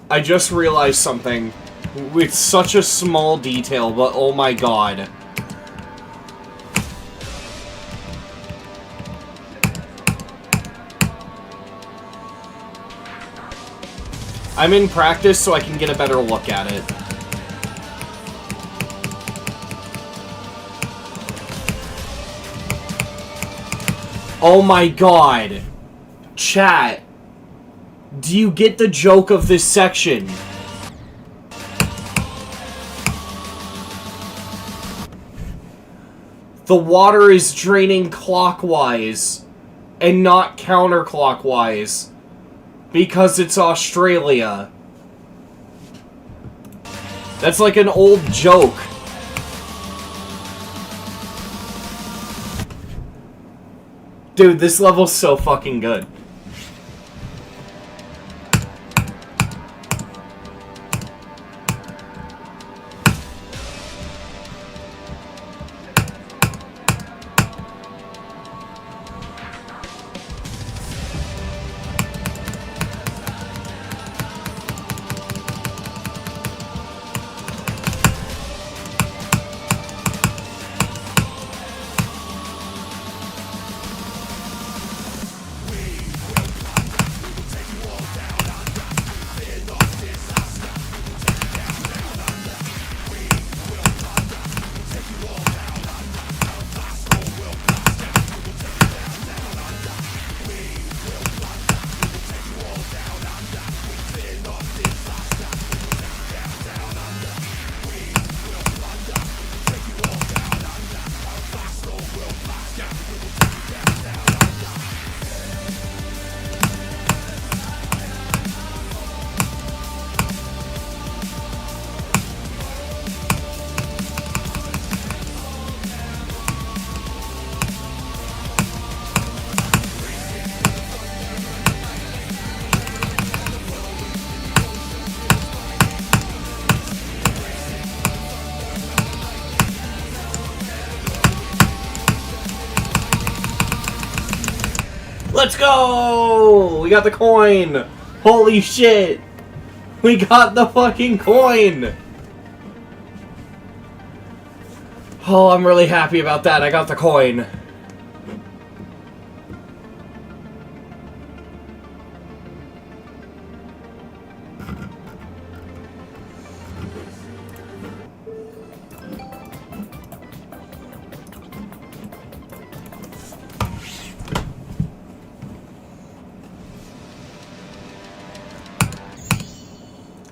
[SPEAKER 1] I just realized something. It's such a small detail, but oh my god. I'm in practice so I can get a better look at it. Oh my god. Chat. Do you get the joke of this section? The water is draining clockwise and not counterclockwise because it's Australia. That's like an old joke. Dude, this level's so fucking good. Let's go! We got the coin! Holy shit! We got the fucking coin! Oh, I'm really happy about that. I got the coin.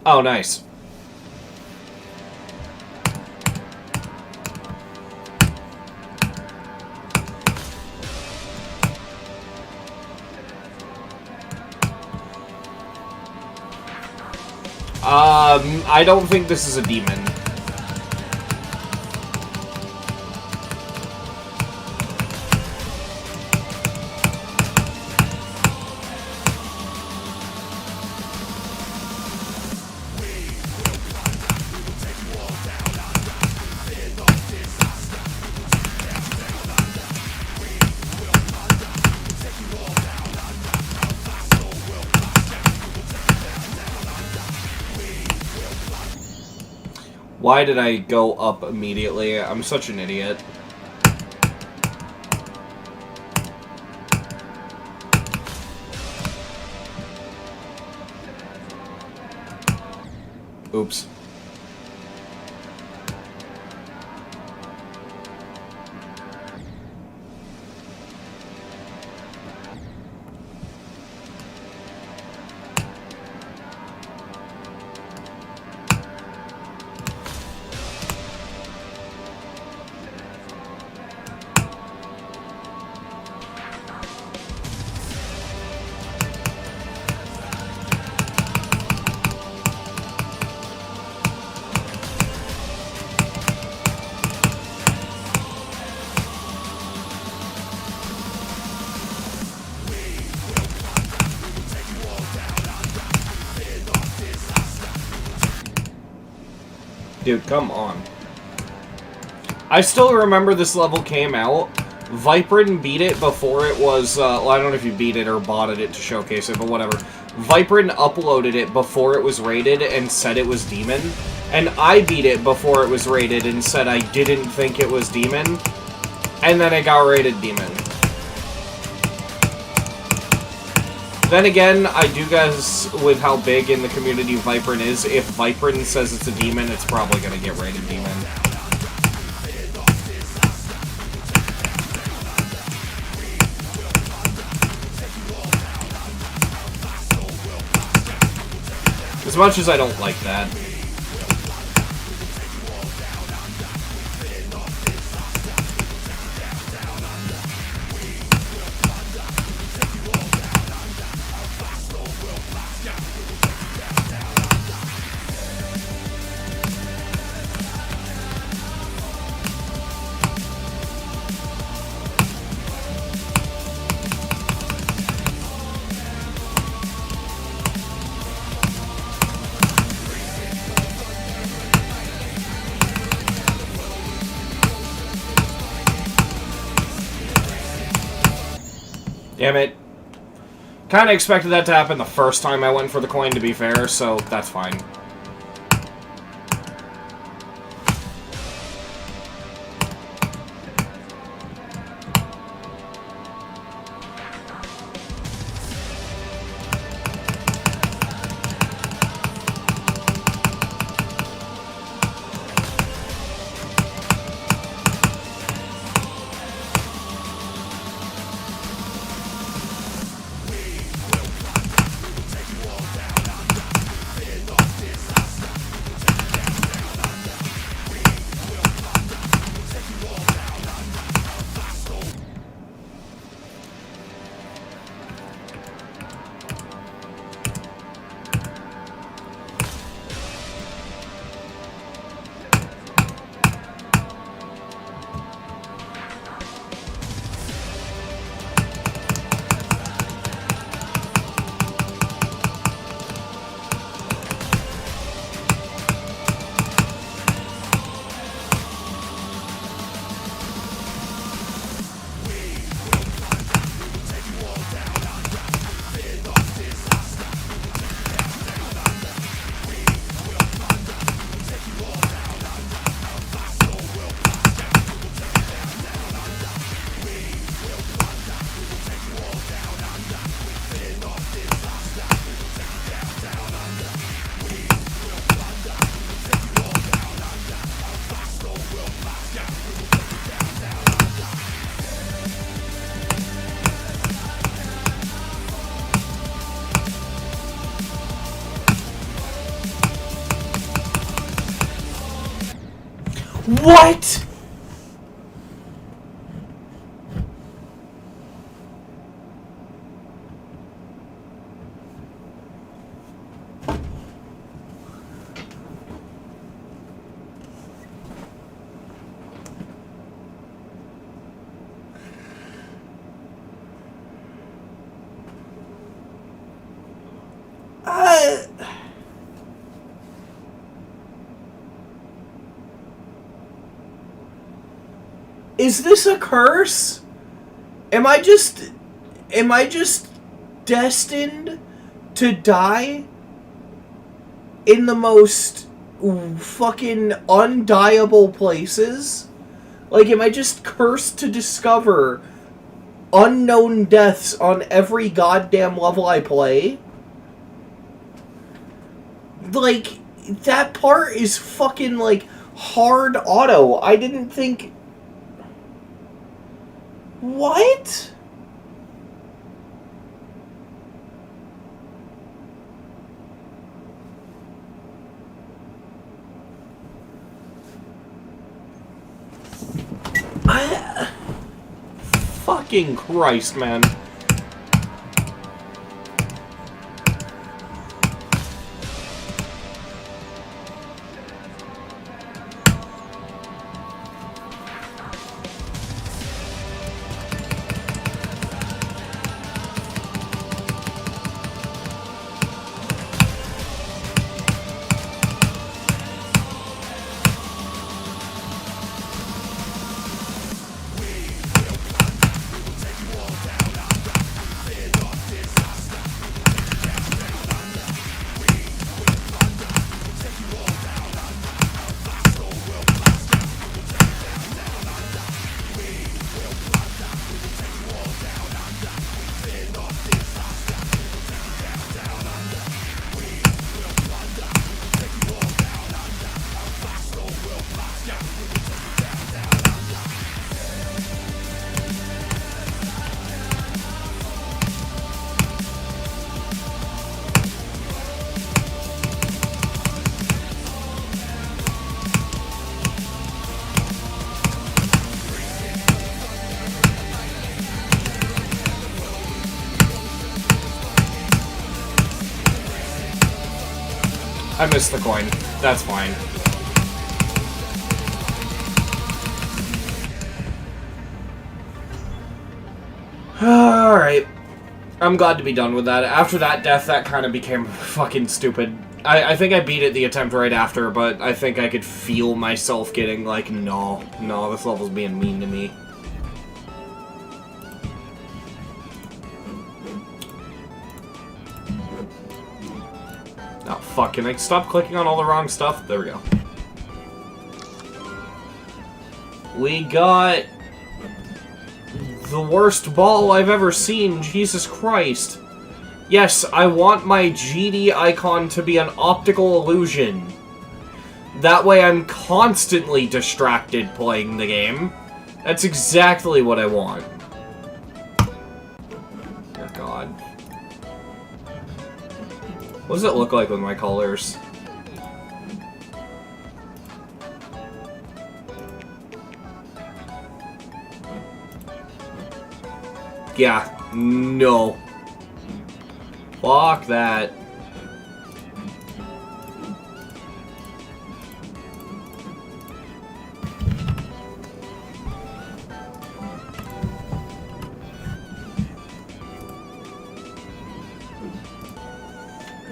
[SPEAKER 1] Oh, nice. I don't think this is a demon. Why did I go up immediately? I'm such an idiot. Oops. Dude, come on. I still remember this level came out. Viperin beat it before it was, well, I don't know if you beat it or botted it to showcase it, but whatever. Viperin uploaded it before it was rated and said it was Demon. And I beat it before it was rated and said I didn't think it was Demon. And then it got rated Demon. Then again, I do guess with how big in the community Viperin is, if Viperin says it's a demon, it's probably gonna get rated demon. As much as I don't like that. Damn it. Kinda expected that to happen the first time I went for the coin, to be fair, so that's fine. What?! Is this a curse? Am I just destined to die in the most fucking undiable places? Like, am I just cursed to discover unknown deaths on every goddamn level I play? Like, that part is fucking, like, hard auto. I didn't think... What? Fucking Christ, man. I missed the coin. That's fine. Alright. I'm glad to be done with that. After that death, that kind of became fucking stupid. I think I beat it the attempt right after, but I think I could feel myself getting like, no, this level's being mean to me. Oh, fuck, can I stop clicking on all the wrong stuff? There we go. We got... the worst ball I've ever seen, Jesus Christ. Yes, I want my GD icon to be an optical illusion. That way I'm constantly distracted playing the game. That's exactly what I want. Oh god. What does it look like with my colors? Yeah, no. Fuck that.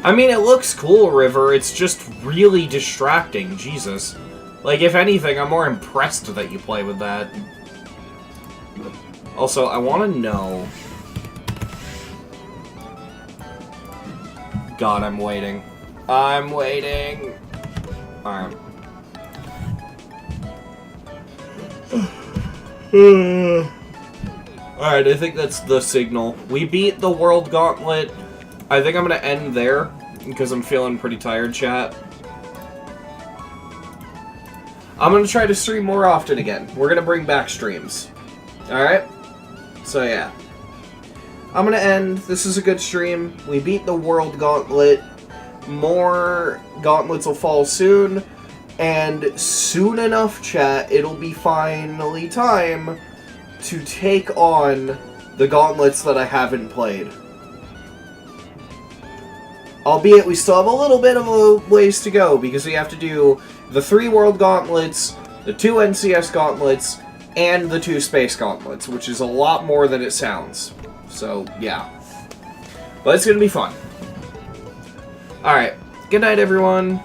[SPEAKER 1] I mean, it looks cool, River. It's just really distracting. Jesus. Like, if anything, I'm more impressed that you play with that. Also, I want to know... God, I'm waiting. I'm waiting. Alright. Alright, I think that's the signal. We beat the World Gauntlet. I think I'm gonna end there, because I'm feeling pretty tired, chat. I'm gonna try to stream more often again. We're gonna bring back streams. Alright? So, yeah. I'm gonna end. This is a good stream. We beat the World Gauntlet. More gauntlets will fall soon. And soon enough, chat, it'll be finally time to take on the gauntlets that I haven't played. Albeit, we still have a little bit of a ways to go, because we have to do the 3 World Gauntlets, the 2 NCS Gauntlets, and the 2 Space Gauntlets, which is a lot more than it sounds. So, yeah. But it's gonna be fun. Alright. Good night, everyone.